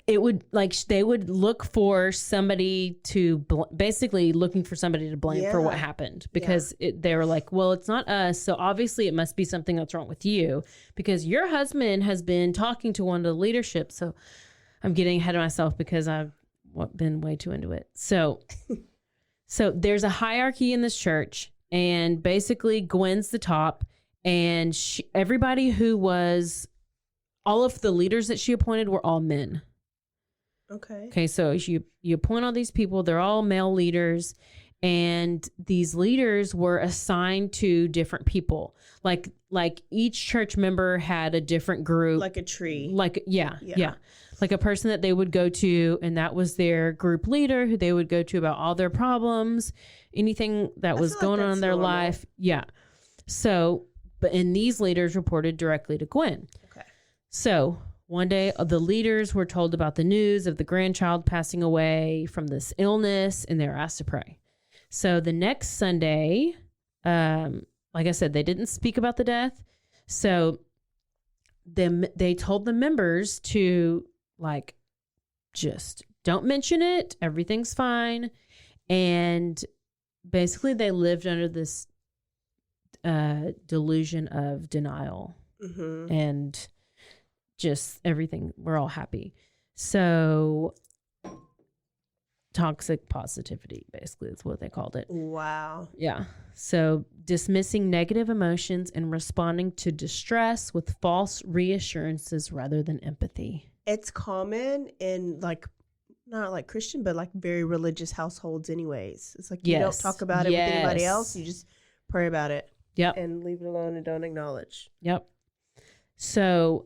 it would they would look for somebody to basically looking for somebody to blame for what happened, because they were like, well, it's not us, so obviously it must be something that's wrong with you because your husband has been talking to one of the leadership. So I'm getting ahead of myself because I've been way too into it. So there's a hierarchy in this church, and basically Gwen's the top, and everybody who was, all of the leaders that she appointed were all men. Okay, so you appoint all these people, they're all male leaders, and these leaders were assigned to different people. Like each church member had a different group. Like a tree. Yeah. Like a person that they would go to, and that was their group leader who they would go to about all their problems, anything that was going on in their life. Yeah. So, and these leaders reported directly to Gwen. Okay. So one day, the leaders were told about the news of the grandchild passing away from this illness, and they were asked to pray. So the next Sunday, like I said, they didn't speak about the death. So they told the members to just don't mention it. Everything's fine. And basically they lived under this delusion of denial. Mm-hmm. And just everything, we're all happy. So toxic positivity, basically, is what they called it. Wow. Yeah. So dismissing negative emotions and responding to distress with false reassurances rather than empathy. It's common in like, not like Christian, but like very religious households anyways. It's like you don't talk about it with anybody else. You just pray about it. Yep. And leave it alone and don't acknowledge. Yep. So,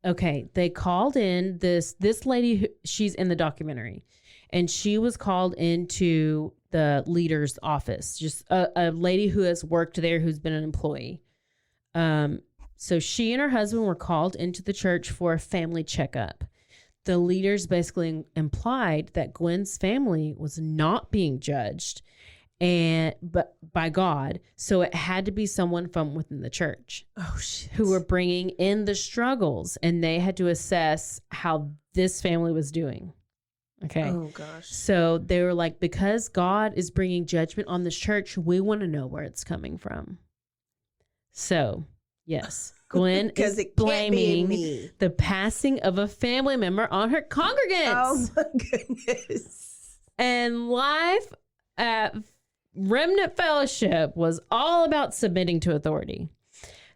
okay, they called in this lady, she's in the documentary, and she was called into the leader's office, just a lady who has worked there, who's been an employee. So she and her husband were called into the church for a family checkup. The leaders basically implied that Gwen's family was not being judged but by God, so it had to be someone from within the church who were bringing in the struggles, and they had to assess how this family was doing. Okay. Oh gosh. So they were like, because God is bringing judgment on this church, we want to know where it's coming from. So yes, Gwen is blaming the passing of a family member on her congregants. Oh my goodness. And life at Remnant Fellowship was all about submitting to authority.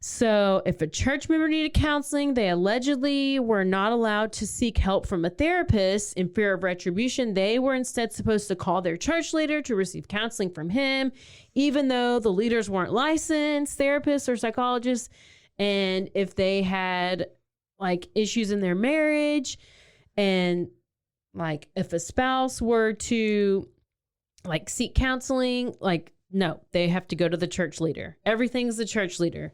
So if a church member needed counseling, they allegedly were not allowed to seek help from a therapist in fear of retribution. They were instead supposed to call their church leader to receive counseling from him, even though the leaders weren't licensed therapists or psychologists. And if they had like issues in their marriage, and like if a spouse were to like seek counseling, like no, they have to go to the church leader. Everything's the church leader.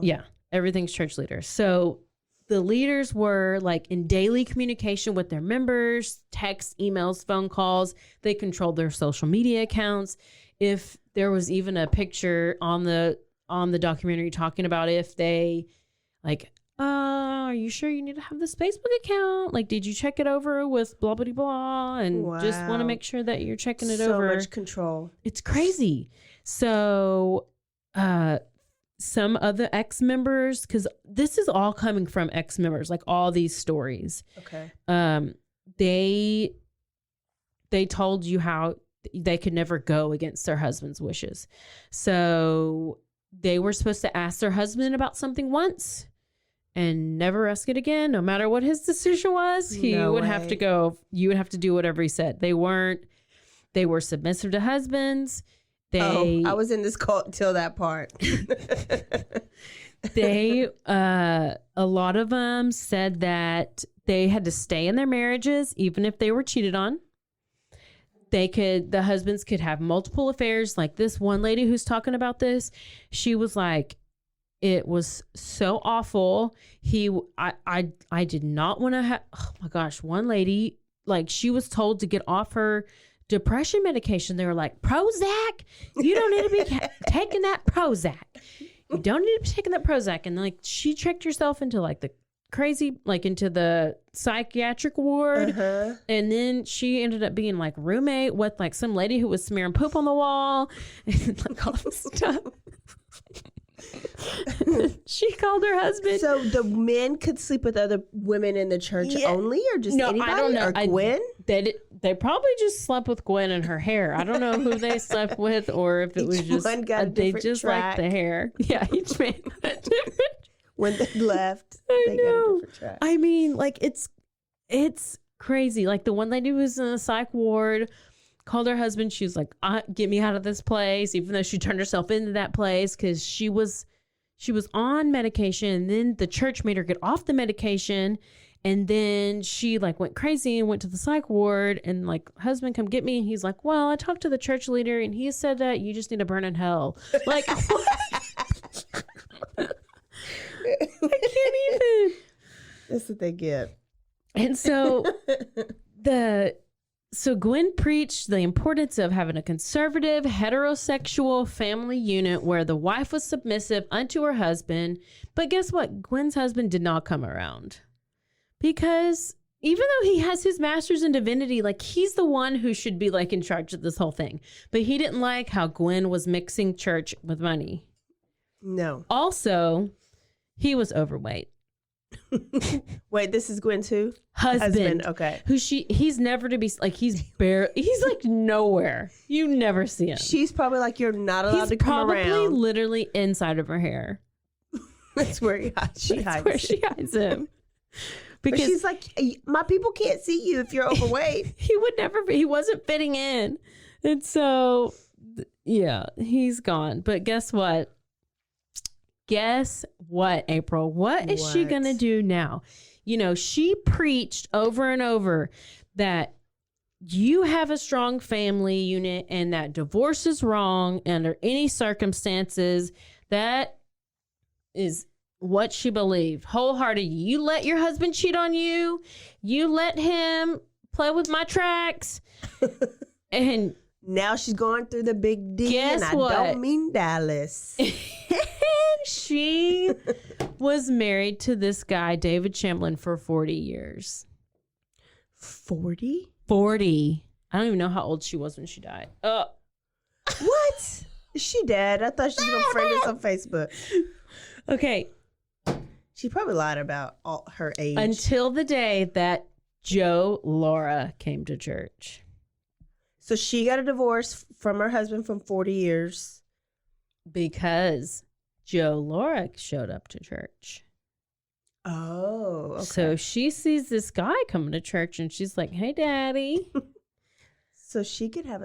Yeah, everything's church leader. So the leaders were like in daily communication with their members, text, emails, phone calls. They controlled their social media accounts. If there was even a picture on the documentary talking about if they like, are you sure you need to have this Facebook account? Like, did you check it over with blah, blah, blah? And just want to make sure that you're checking it over. So much control. It's crazy. So some of the ex-members, because this is all coming from ex-members, like all these stories. Okay. They told you how they could never go against their husband's wishes. So they were supposed to ask their husband about something once and never ask it again, no matter what his decision was. He would have to go. You would have to do whatever he said. They were submissive to husbands. I was in this cult till that part. A lot of them said that they had to stay in their marriages, even if they were cheated on. The husbands could have multiple affairs. Like this one lady who's talking about this, she was like, it was so awful. I did not want to have, oh my gosh, one lady, like she was told to get off her depression medication. They were like, Prozac? You don't need to be taking that Prozac. You don't need to be taking that Prozac. And like she tricked herself into like the crazy, like into the psychiatric ward. And then she ended up being like roommate with like some lady who was smearing poop on the wall and like all this stuff. She called her husband. So the men could sleep with other women in the church only, or just anybody? I don't know. Or Gwen? They probably just slept with Gwen and her hair. I don't know who they slept with, or if it was just one got a they different just track. liked the hair. Yeah, each man got a different. When they left, they got a different track. I mean, like it's crazy. Like the one lady who was in a psych ward called her husband. She was like, "Get me out of this place," even though she turned herself into that place because she was on medication. And then the church made her get off the medication, and then she like went crazy and went to the psych ward. And like, husband, come get me. And he's like, well, I talked to the church leader, and he said that you just need to burn in hell. Like, what? I can't even. That's what they get. And so So Gwen preached the importance of having a conservative, heterosexual family unit where the wife was submissive unto her husband. But guess what? Gwen's husband did not come around. Because even though he has his master's in divinity, like he's the one who should be like in charge of this whole thing. But he didn't like how Gwen was mixing church with money. No. Also, he was overweight. Wait, this is Gwen's who? Husband. Okay. He's never to be, like, he's like nowhere. You never see him. She's probably like, you're not allowed to come around. He's probably literally inside of her hair. That's where she hides him. Because she's like, my people can't see you if you're overweight. He wasn't fitting in. And so, yeah, he's gone. But guess what? April? What is she going to do now? You know, she preached over and over that you have a strong family unit and that divorce is wrong under any circumstances. That is what she believed wholeheartedly. You let your husband cheat on you. You let him play with my tracks. And now she's going through the big D. Guess and what? I don't mean Dallas. She was married to this guy, David Shamblin, for 40 years. 40? 40. I don't even know how old she was when she died. What? Is she dead? I thought she was going to friend us on Facebook. Okay. She probably lied about her age. Until the day that Joe Lara came to church. So she got a divorce from her husband from 40 years. Because Joe Lara showed up to church. Oh, okay. So she sees this guy coming to church and she's like, hey, daddy. So she could have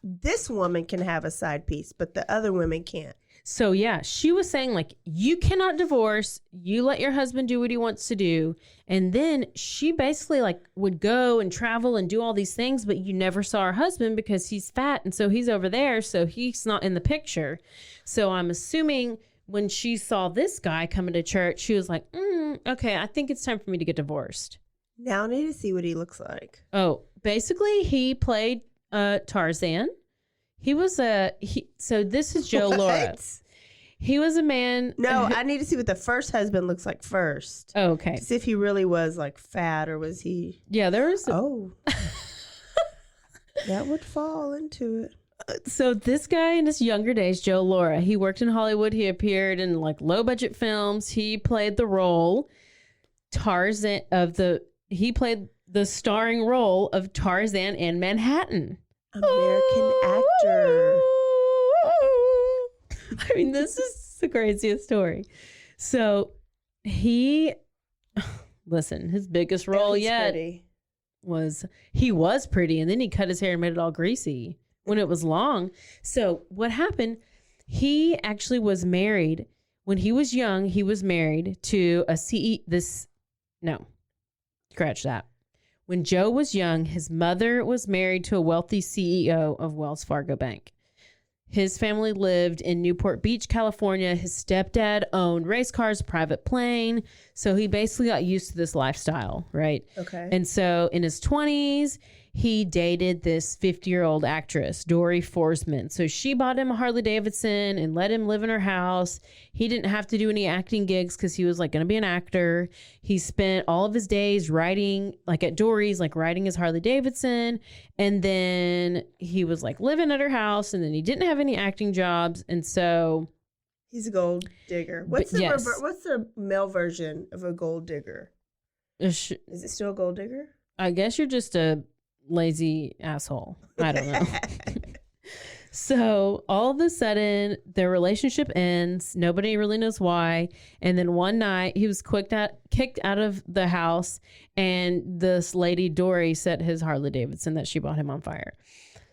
this woman can have a side piece, but the other women can't. So, yeah, she was saying, like, you cannot divorce. You let your husband do what he wants to do. And then she basically, like, would go and travel and do all these things, but you never saw her husband because he's fat. And so he's over there. So he's not in the picture. So I'm assuming when she saw this guy coming to church, she was like, okay, I think it's time for me to get divorced. Now I need to see what he looks like. Oh, basically, he played Tarzan. He was so this is Joe Lara. He was a man. No, I need to see what the first husband looks like first. Oh, okay. To see if he really was like fat or was he. Yeah, there was. That would fall into it. So this guy in his younger days, Joe Lara, he worked in Hollywood. He appeared in like low budget films. He played the role Tarzan he played the starring role of Tarzan in Manhattan. American actor. I mean, this is the craziest story. So listen, his biggest role yet was he was pretty, and then he cut his hair and made it all greasy when it was long. So what happened? He actually was married when he was young. He was married to scratch that. When Joe was young, his mother was married to a wealthy CEO of Wells Fargo Bank. His family lived in Newport Beach, California. His stepdad owned race cars, private plane. So he basically got used to this lifestyle, right? Okay. And so in his 20s, he dated this 50-year-old actress, Dory Forsman. So she bought him a Harley Davidson and let him live in her house. He didn't have to do any acting gigs because he was like going to be an actor. He spent all of his days riding, like at Dory's, like riding his Harley Davidson. And then he was like living at her house, and then he didn't have any acting jobs. And so he's a gold digger. What's the male version of a gold digger? Is it still a gold digger? I guess you're just a lazy asshole. I don't know. So all of a sudden their relationship ends. Nobody really knows why. And then one night he was kicked out of the house, and this lady Dory set his Harley Davidson that she bought him on fire.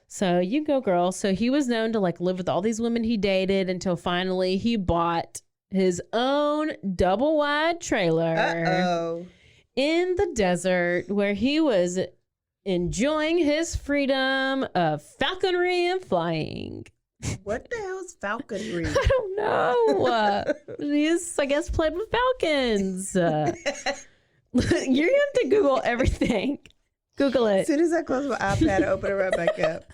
So you go, girl. So he was known to like live with all these women he dated until finally he bought his own double wide trailer in the desert where he was enjoying his freedom of falconry and flying. What the hell is falconry? I don't know. He's, I guess, played with falcons. You're going to Google everything. Google it. As soon as I close my iPad, I open it right back up.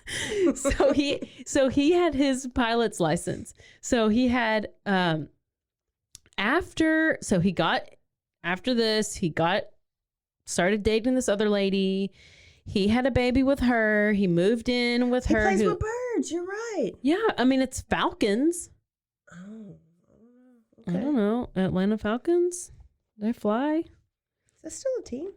So he had his pilot's license. So he had after this, he started dating this other lady. He had a baby with her. He moved in with her. He plays with birds. You're right. Yeah. I mean, it's falcons. Oh. Okay. I don't know. Atlanta Falcons? They fly? That's still a teen.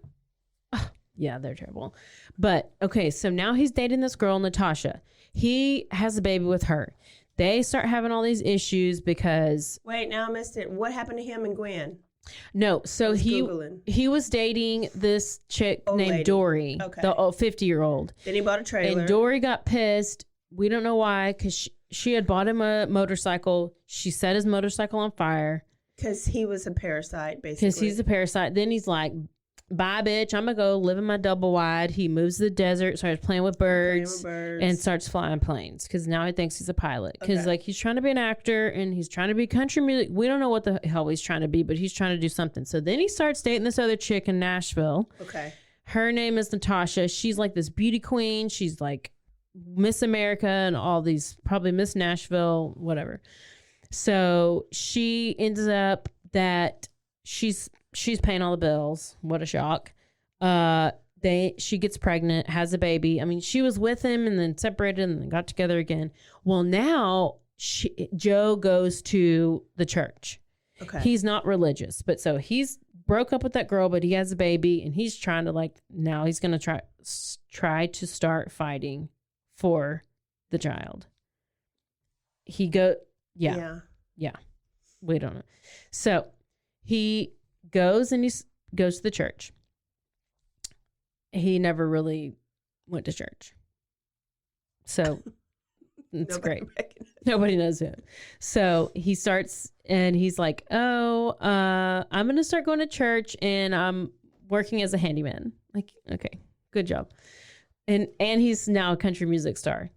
Yeah, they're terrible. But okay, so now he's dating this girl, Natasha. He has a baby with her. They start having all these issues because... Wait, now I missed it. What happened to him and Gwen? No, so he was dating this chick named lady. Dory, Okay. the 50-year-old. Then he bought a trailer. And Dory got pissed. We don't know why, because she had bought him a motorcycle. She set his motorcycle on fire. Because he was a parasite, basically. Because he's a parasite. Then he's like, bye, bitch. I'm going to go live in my double wide. He moves to the desert, starts playing with birds, and starts flying planes. Because now he thinks he's a pilot. Because like he's trying to be an actor and he's trying to be country music. We don't know what the hell he's trying to be, but he's trying to do something. So then he starts dating this other chick in Nashville. Okay. Her name is Natasha. She's like this beauty queen. She's like Miss America and all these, probably Miss Nashville, whatever. So she ends up that she's paying all the bills. What a shock. She gets pregnant, has a baby. I mean, she was with him and then separated and then got together again. Well, now Joe goes to the church. Okay. He's not religious, but so he's broke up with that girl, but he has a baby and he's trying to now he's going to try to start fighting for the child. Yeah. We don't know. So he goes and goes to the church. He never really went to church. So it's great. Nobody knows him. So he starts and he's like, I'm going to start going to church and I'm working as a handyman. Like, okay, good job. And he's now a country music star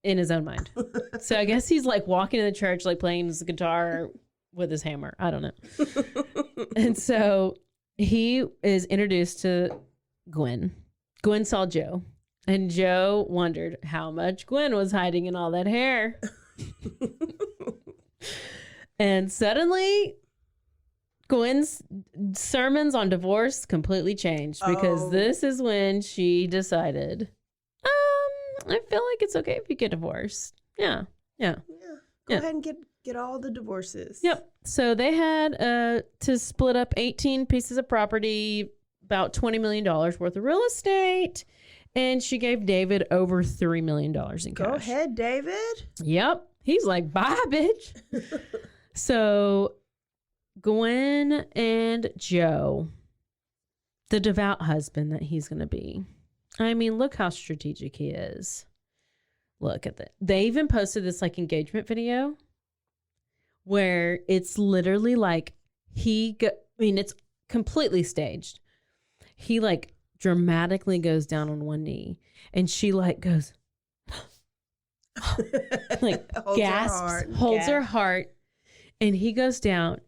in his own mind. So I guess he's like walking in the church, like playing his guitar with his hammer. I don't know. And so he is introduced to Gwen. Gwen saw Joe. And Joe wondered how much Gwen was hiding in all that hair. And suddenly, Gwen's sermons on divorce completely changed because this is when she decided, I feel like it's okay if you get divorced. Yeah. Go ahead and get all the divorces. Yep. So they had to split up 18 pieces of property, about $20 million worth of real estate. And she gave David over $3 million in cash. Go ahead, David. Yep. He's like, bye, bitch. So Gwen and Joe, the devout husband that he's going to be. I mean, look how strategic he is. Look at that. They even posted this like engagement video where it's literally like it's completely staged. He like dramatically goes down on one knee and she like goes like gasps, holds her heart, and he goes down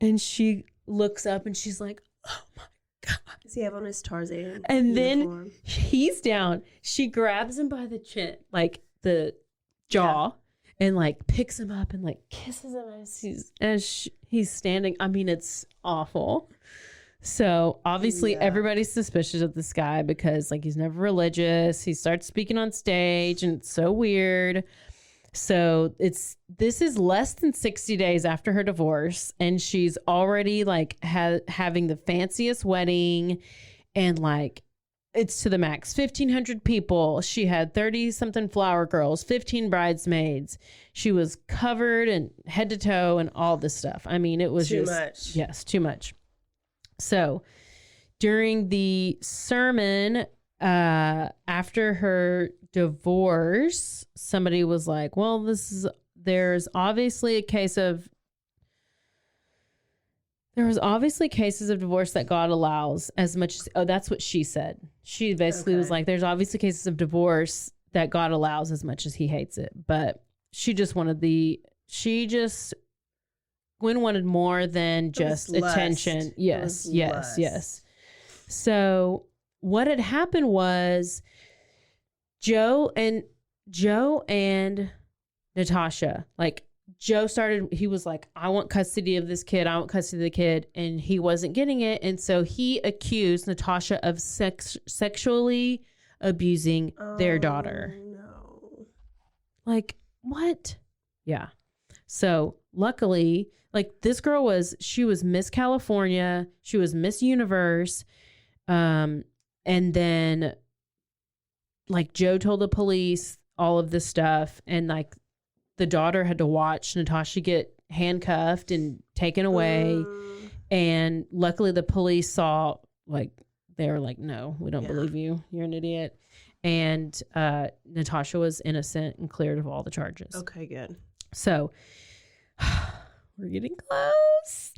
and she looks up and she's like, oh my God. Does he have on his Tarzan and uniform? Then he's down. She grabs him by the chin, like the jaw, and like picks him up and like kisses him as he's standing. I mean, it's awful. So obviously everybody's suspicious of this guy because like he's never religious. He starts speaking on stage and it's so weird. So this is less than 60 days after her divorce and she's already like having the fanciest wedding and like it's to the max, 1,500 people. She had 30 something flower girls, 15 bridesmaids. She was covered and head to toe and all this stuff. I mean, it was too much. Yes, too much. So during the sermon after her divorce, somebody was like, well, there's obviously cases of divorce that God allows as much as, that's what she said. She basically was like, there's obviously cases of divorce that God allows as much as he hates it. But she just wanted Gwen wanted more than just attention. Yes. So what had happened was Joe and Natasha, like Joe he was like, I want custody of this kid. I want custody of the kid. And he wasn't getting it. And so he accused Natasha of sexually abusing their daughter. No. Like, what? Yeah. So luckily, like this girl she was Miss California, she was Miss Universe, and then like Joe told the police all of this stuff, and like the daughter had to watch Natasha get handcuffed and taken away. And luckily the police saw, like, they were like, no, we don't believe you. You're an idiot. And Natasha was innocent and cleared of all the charges. Okay, good. So we're getting close.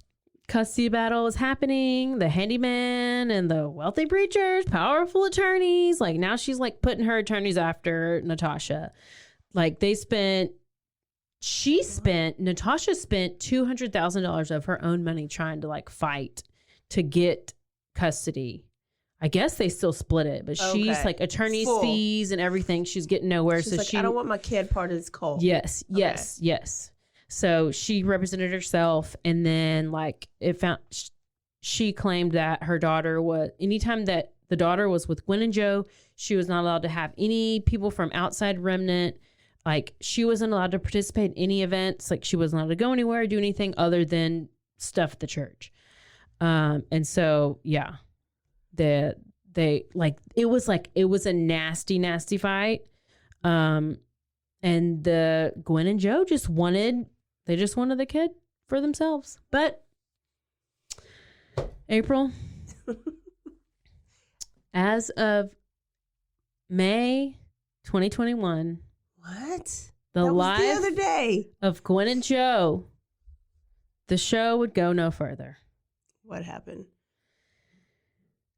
Custody battle is happening. The handyman and the wealthy preachers, powerful attorneys. Like now she's like putting her attorneys after Natasha. Like Natasha spent $200,000 of her own money trying to like fight to get custody. I guess they still split it, but she's like attorney's fees and everything. She's getting nowhere. She's like, I don't want my kid part of this cult. Yes. So she represented herself, and then like she claimed that her daughter was, anytime that the daughter was with Gwen and Joe, she was not allowed to have any people from outside Remnant. Like she wasn't allowed to participate in any events. Like she wasn't allowed to go anywhere or do anything other than stuff at the church. And so, yeah, it was a nasty fight. And the Gwen and Joe just wanted the kid for themselves. But April, as of May 2021, what? The live the other day of Gwen and Joe, the show would go no further. What happened?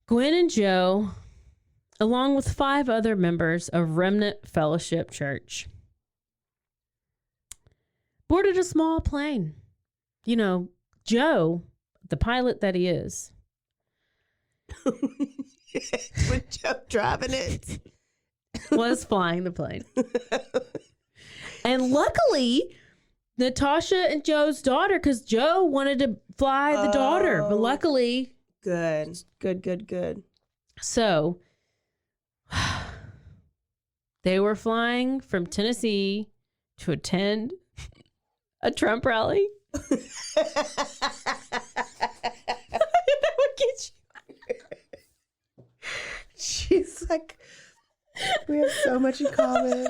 Gwen and Joe, along with 5 other members of Remnant Fellowship Church, boarded a small plane. You know, Joe, the pilot that he is. With Joe driving it. Was flying the plane. And luckily, Natasha and Joe's daughter, because Joe wanted to fly the daughter, but luckily. Good. So, they were flying from Tennessee to attend a Trump rally. That would get you. She's like, we have so much in common.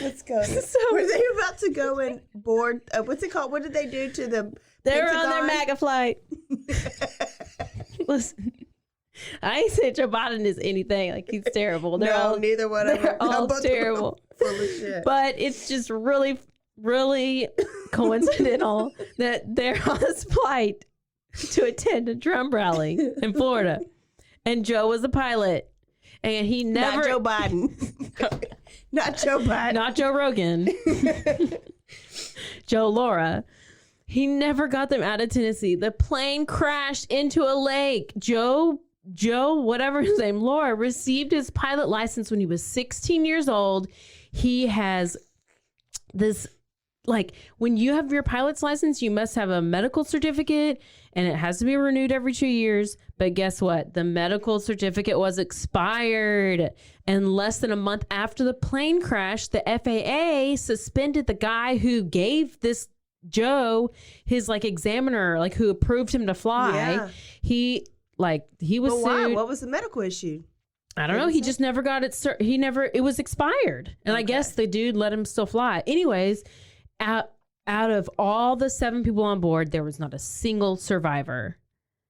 Let's go. So, were they about to go and board? What's it called? What did they do to the? They were on their MAGA flight. Listen, I ain't saying Joe Biden is anything. Like he's terrible. Neither one of them. They're all terrible. Full of shit. But it's just really, really coincidental that they're on this flight to attend a Trump rally in Florida, and Joe was the pilot. And he never... Not Joe Biden. Not Joe Biden. Not Joe Rogan. Joe Laura. He never got them out of Tennessee. The plane crashed into a lake. Joe, whatever his name, Laura, received his pilot license when he was 16 years old. He has this... Like, when you have your pilot's license, you must have a medical certificate, and it has to be renewed every 2 years. But guess what? The medical certificate was expired. And less than a month after the plane crash, the FAA suspended the guy who gave this Joe his, like, examiner, like, who approved him to fly. Yeah. He was sued. Why? What was the medical issue? I don't know. He just never got it. It was expired. And I guess the dude let him still fly. Anyways... Out of all the 7 people on board, there was not a single survivor.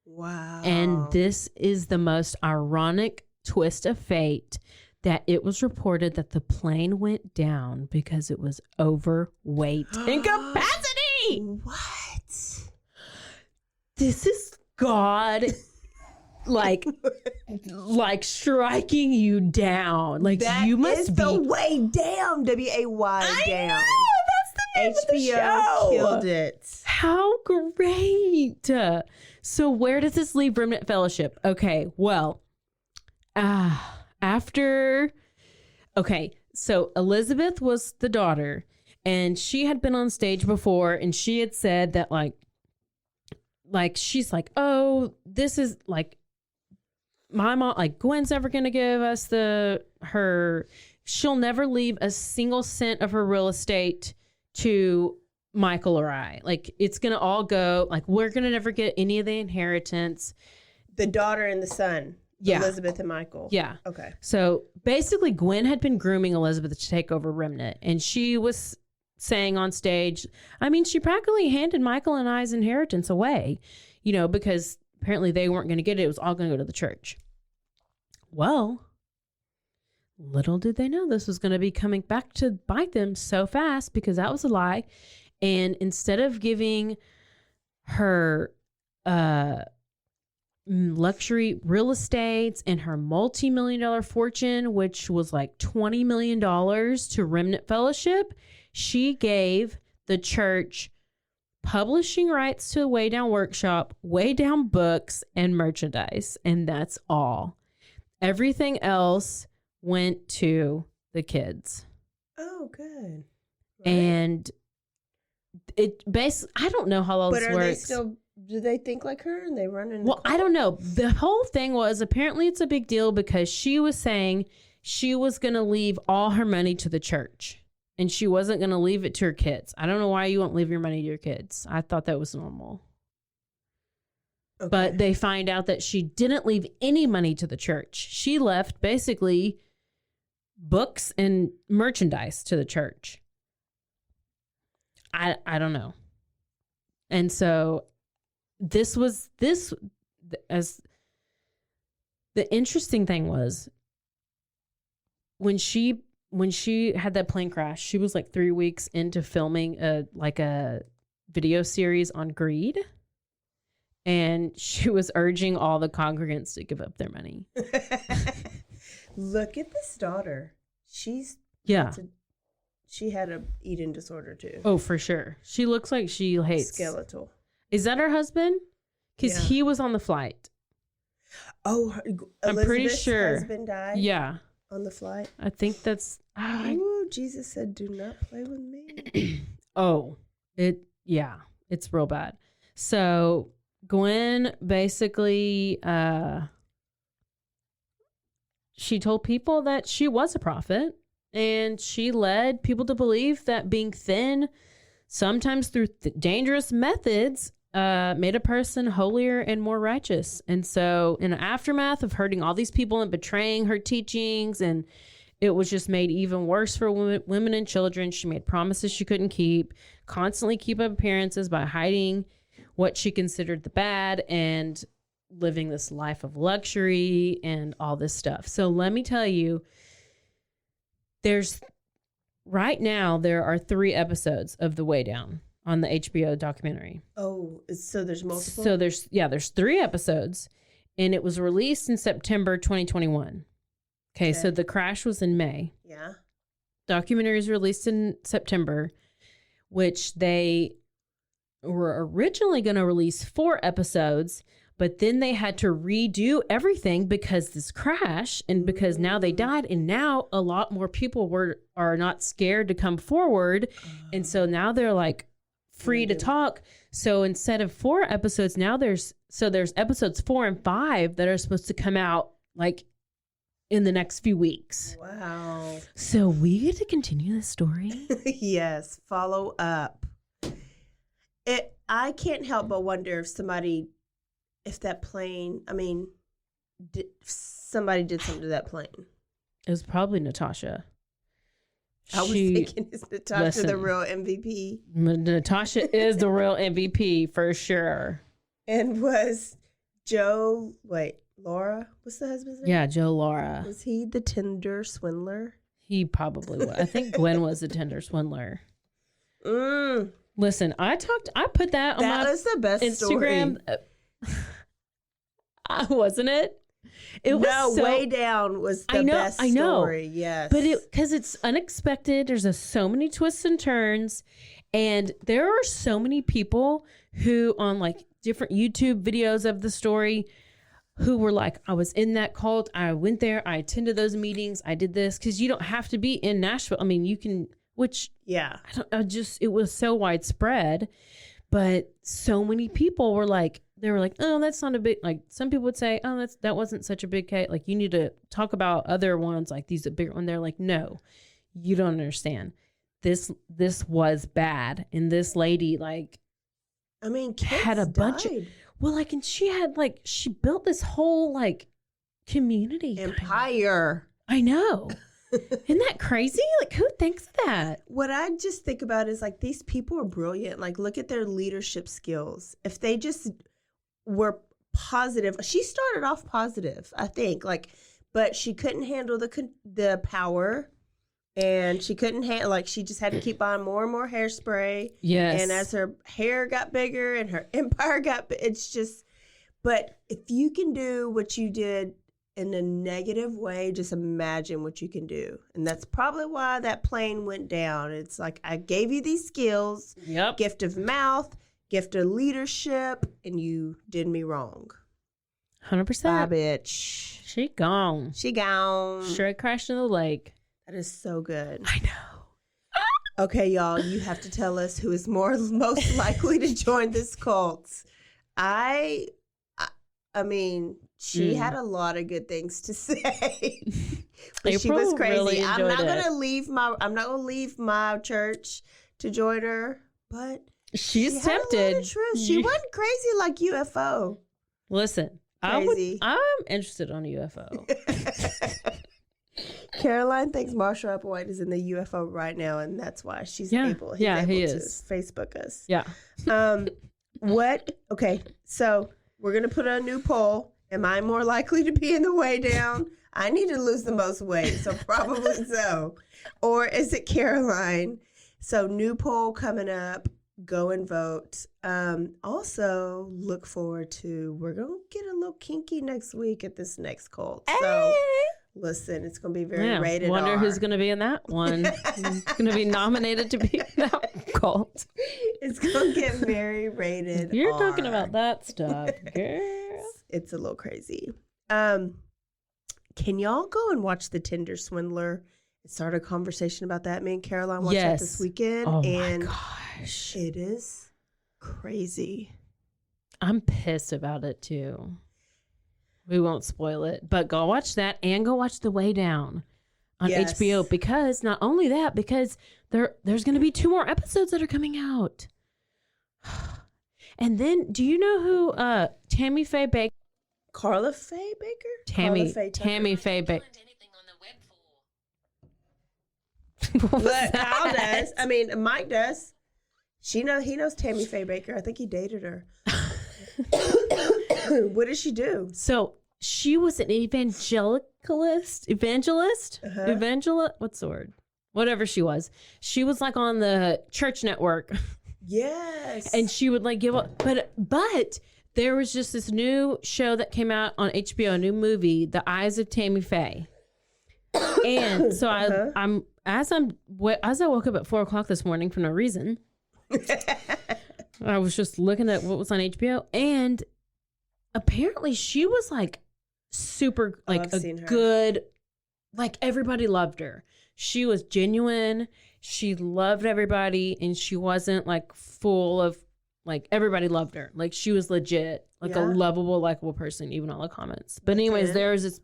Wow. And this is the most ironic twist of fate, that it was reported that the plane went down because it was overweight and capacity. What? This is God like striking you down. Like that you must is the way down. W-A-Y down. Know. HBO killed it. How great. So where does this leave Remnant Fellowship? Okay, well, so Elizabeth was the daughter, and she had been on stage before, and she had said that like she's like, oh, this is like my mom, like Gwen's never gonna give us she'll never leave a single cent of her real estate to Michael or I. Like, it's going to all go, like, we're going to never get any of the inheritance. The daughter and the son. Yeah. Elizabeth and Michael. Yeah. Okay. So basically, Gwen had been grooming Elizabeth to take over Remnant, and she was saying on stage, I mean, she practically handed Michael and I's inheritance away, because apparently they weren't going to get it. It was all going to go to the church. Well, little did they know this was going to be coming back to bite them so fast, because that was a lie. And instead of giving her luxury real estates and her multi-million-dollar fortune, which was like $20 million to Remnant Fellowship, she gave the church publishing rights to the Way Down Workshop, Way Down books, and merchandise. And that's all. Everything else went to the kids. Oh, good. Right. And it basically, I don't know how all this works. But are they still, do they think like her and they run in? Well, I don't know. The whole thing was, apparently it's a big deal because she was saying she was going to leave all her money to the church and she wasn't going to leave it to her kids. I don't know why you won't leave your money to your kids. I thought that was normal. Okay. But they find out that she didn't leave any money to the church. She left basically books and merchandise to the church. I don't know. And so as the interesting thing was when she had that plane crash, she was like 3 weeks into filming a video series on greed. And she was urging all the congregants to give up their money. Look at this daughter. She had a eating disorder too. Oh, for sure. She looks like she hates skeletal. Is that her husband? Because he was on the flight. Oh, I'm pretty sure. Husband died. Yeah, on the flight. I think that's. Ooh, Jesus said, "Do not play with me." It's real bad. So Gwen basically, she told people that she was a prophet. And she led people to believe that being thin, sometimes through dangerous methods, made a person holier and more righteous. And so in the aftermath of hurting all these people and betraying her teachings, and it was just made even worse for women and children, she made promises she couldn't keep, constantly keep up appearances by hiding what she considered the bad, and living this life of luxury and all this stuff. So let me tell you, right now there are 3 episodes of The Way Down on the HBO documentary. Oh, so there's multiple? So there's 3 episodes, and it was released in September 2021. Okay, so the crash was in May. Yeah. Documentary is released in September, which they were originally going to release 4 episodes, but then they had to redo everything because this crash, and because now they died, and now a lot more people are not scared to come forward, and so now they're like free to talk. So instead of 4 episodes, now there's episodes 4 and 5 that are supposed to come out like in the next few weeks. Wow! So we get to continue this story. Yes, follow up. I can't help but wonder if that plane, somebody did something to that plane. It was probably Natasha. I was thinking, is Natasha the real MVP? Natasha is the real MVP for sure. And was Laura? What's the husband's name? Yeah, Joe Lara. Was he the Tinder swindler? He probably was. I think Gwen was the Tinder swindler. Listen, I put that on my was the best Instagram. Wasn't it? It was Way Down was the best story. Yes, but because it's unexpected. There's so many twists and turns, and there are so many people who on like different YouTube videos of the story who were like, I was in that cult, I went there, I attended those meetings, I did this, because you don't have to be in Nashville. I mean, you can. It was so widespread, but so many people were like, oh, that's not a big, like some people would say, oh, that wasn't such a big case. Like you need to talk about other ones like these bigger one. They're like, no, you don't understand. this was bad, and this lady like, I mean, kids had a bunch of, died. well, like, and she built this whole like community empire. I know. Isn't that crazy? Like, who thinks of that? What I just think about is like, these people are brilliant. Like, look at their leadership skills. If they just were positive, she started off positive, I think, like, but she couldn't handle the power. And she couldn't handle, like, she just had to keep buying more and more hairspray. Yes. And as her hair got bigger and her empire got, it's just, but if you can do what you did in a negative way, just imagine what you can do. And that's probably why that plane went down. It's like, I gave you these skills, gift of mouth, gift of leadership, and you did me wrong. 100%. Bye, bitch. She gone. She gone. Straight crashed in the lake. That is so good. I know. Okay, y'all, you have to tell us who is most likely to join this cult. I mean, she had a lot of good things to say. But she was crazy. Really I'm not it. gonna leave my church to join her, but she's she tempted. Had a lot of truth. She wasn't crazy like UFO. Listen, I'm interested on a UFO. Caroline thinks Marshall Applewhite is in the UFO right now, and that's why he's able he to is. Facebook us. Yeah. Okay, so we're going to put a new poll. Am I more likely to be in the way down? I need to lose the most weight, so probably so. Or is it Caroline? So new poll coming up. Go and vote. Also, look forward to, we're going to get a little kinky next week at this next cult. So listen, it's going to be very rated R. Wonder who's going to be in that one. Who's going to be nominated to be in that cult. It's going to get very rated You're R. talking about that stuff, girl. It's a little crazy. Can y'all go and watch The Tinder Swindler? Start a conversation about that. Me and Caroline watched that this weekend. Oh and my gosh. It is crazy. I'm pissed about it too. We won't spoil it, but go watch that and go watch The Way Down on HBO, because not only that, because there's going to be 2 more episodes that are coming out. And then, do you know who Tammy Faye Baker? Carla Faye Baker? Tammy Faye Baker. Look, Kyle does. I mean, Mike does. He knows Tammy Faye Baker. I think he dated her. What did she do? So she was an evangelist. What's the word? Whatever she was. She was like on the church network. Yes. And she would like give up. But there was just this new show that came out on HBO, a new movie, The Eyes of Tammy Faye. And so as I woke up at 4:00 this morning for no reason, I was just looking at what was on HBO, and apparently she was like super, like good, like everybody loved her. She was genuine. She loved everybody, and she wasn't like full of, like, everybody loved her. Like, she was legit, like a lovable, likable person, even all the comments. But anyways, there's this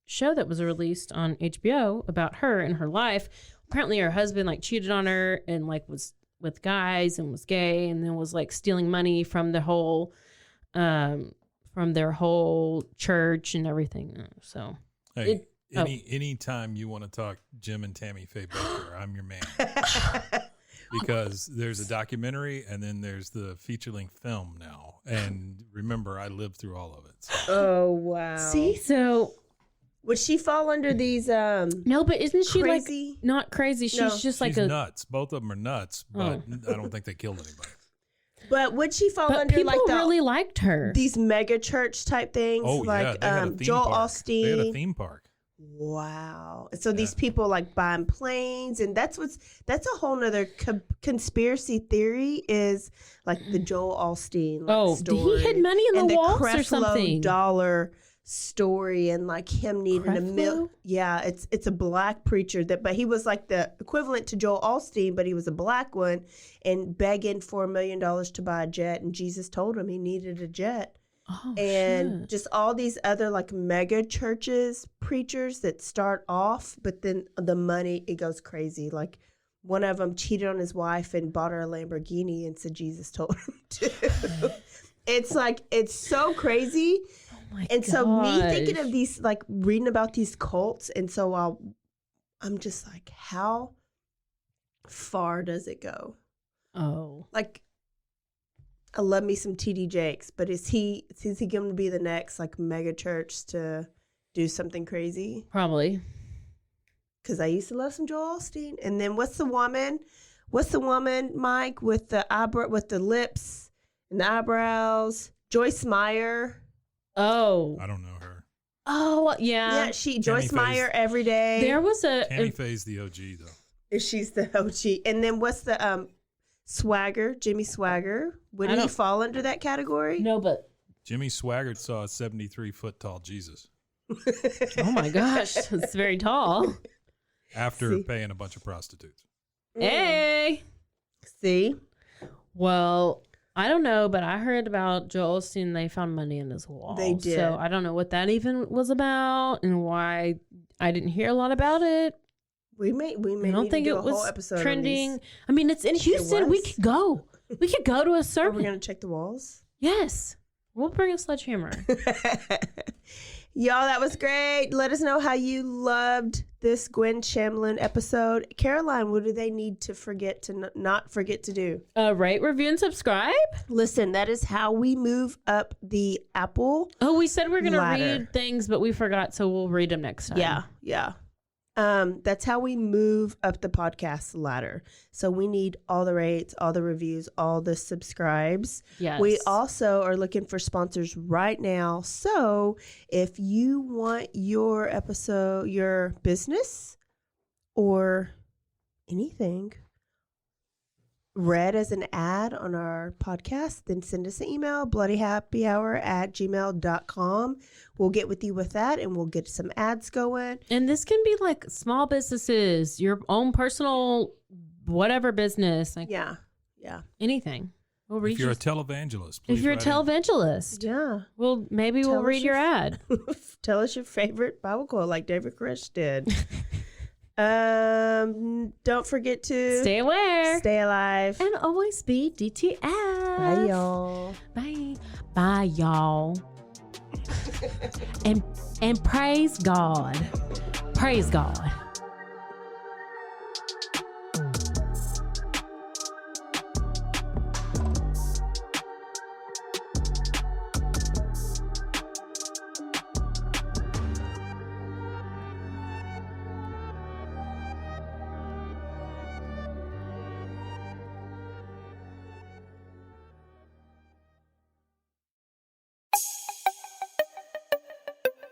show that was released on HBO about her and her life. Apparently her husband like cheated on her and like was with guys and was gay, and then was like stealing money from the whole from their whole church and everything. So hey, anytime you want to talk Jim and Tammy Faye Baker, I'm your man. Because there's a documentary and then there's the feature-length film now. And remember, I lived through all of it. So. Oh, wow. See, so would she fall under these no, but isn't she crazy? Like not crazy? She's just like nuts. Both of them are nuts, but I don't think they killed anybody. But would she fall under people like really liked her? These mega church type things? Oh, like yeah. They had a theme Joel park. Osteen. They had a theme park. Wow. So these people like buying planes, and that's a whole nother conspiracy theory, is like the Joel Osteen story. He hid money in the walls or something. Dollar story, and like him needing a mill. Yeah, it's a black preacher but he was like the equivalent to Joel Osteen, but he was a black one, and begging for $1 million to buy a jet, and Jesus told him he needed a jet. and just all these other like mega churches, preachers that start off, but then the money, it goes crazy. Like one of them cheated on his wife and bought her a Lamborghini and said Jesus told him to. It's like, it's so crazy. And so me thinking of these, like reading about these cults, and so I'm just like, how far does it go? Like, I love me some TD Jakes, but is he going to be the next like mega church to do something crazy? Probably. Because I used to love some Joel Osteen. And then what's the woman, Mike, with the lips and the eyebrows? Joyce Meyer. Oh, I don't know her. Oh, yeah. Yeah, Joyce Meyer every day. There was Tammy Faye's the OG though. She's the OG. And then what's the Swagger, Jimmy Swagger? Wouldn't he fall under that category? No, but Jimmy Swaggart saw a 73-foot tall Jesus. Oh my gosh, it's very tall. After paying a bunch of prostitutes. Hey. See? Well, I don't know, but I heard about Joel Osteen. They found money in his wall. They did. So I don't know what that even was about and why I didn't hear a lot about it. We may I don't think do it a whole was episode trending. I mean, it's in Houston. We could go. We could go to a service. Are we going to check the walls? Yes. We'll bring a sledgehammer. Y'all, that was great. Let us know how you loved this Gwen Shamblin episode. Caroline, what do they need to not forget to do? Rate, review, and subscribe. Listen, that is how we move up the Apple. Oh, we said we're going to ladder. read things, but we forgot, so we'll read them next time. Yeah. That's how we move up the podcast ladder. So we need all the rates, all the reviews, all the subscribes. Yes. We also are looking for sponsors right now. So if you want your episode, your business or anything read as an ad on our podcast, then send us an email, bloodyhappyhour@gmail.com. We'll get with you with that and we'll get some ads going. And this can be like small businesses, your own personal whatever business. Like Yeah. anything. We'll read If you're a televangelist, If you're a please write in. televangelist. Yeah. Well, maybe Tell we'll us read your ad. Tell us your favorite Bible quote like David Koresh did. Don't forget to Stay aware. Stay alive. And always be DTF. Bye, y'all. Bye. Bye, y'all. and praise God. Praise God.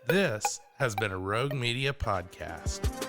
This has been a Rogue Media podcast.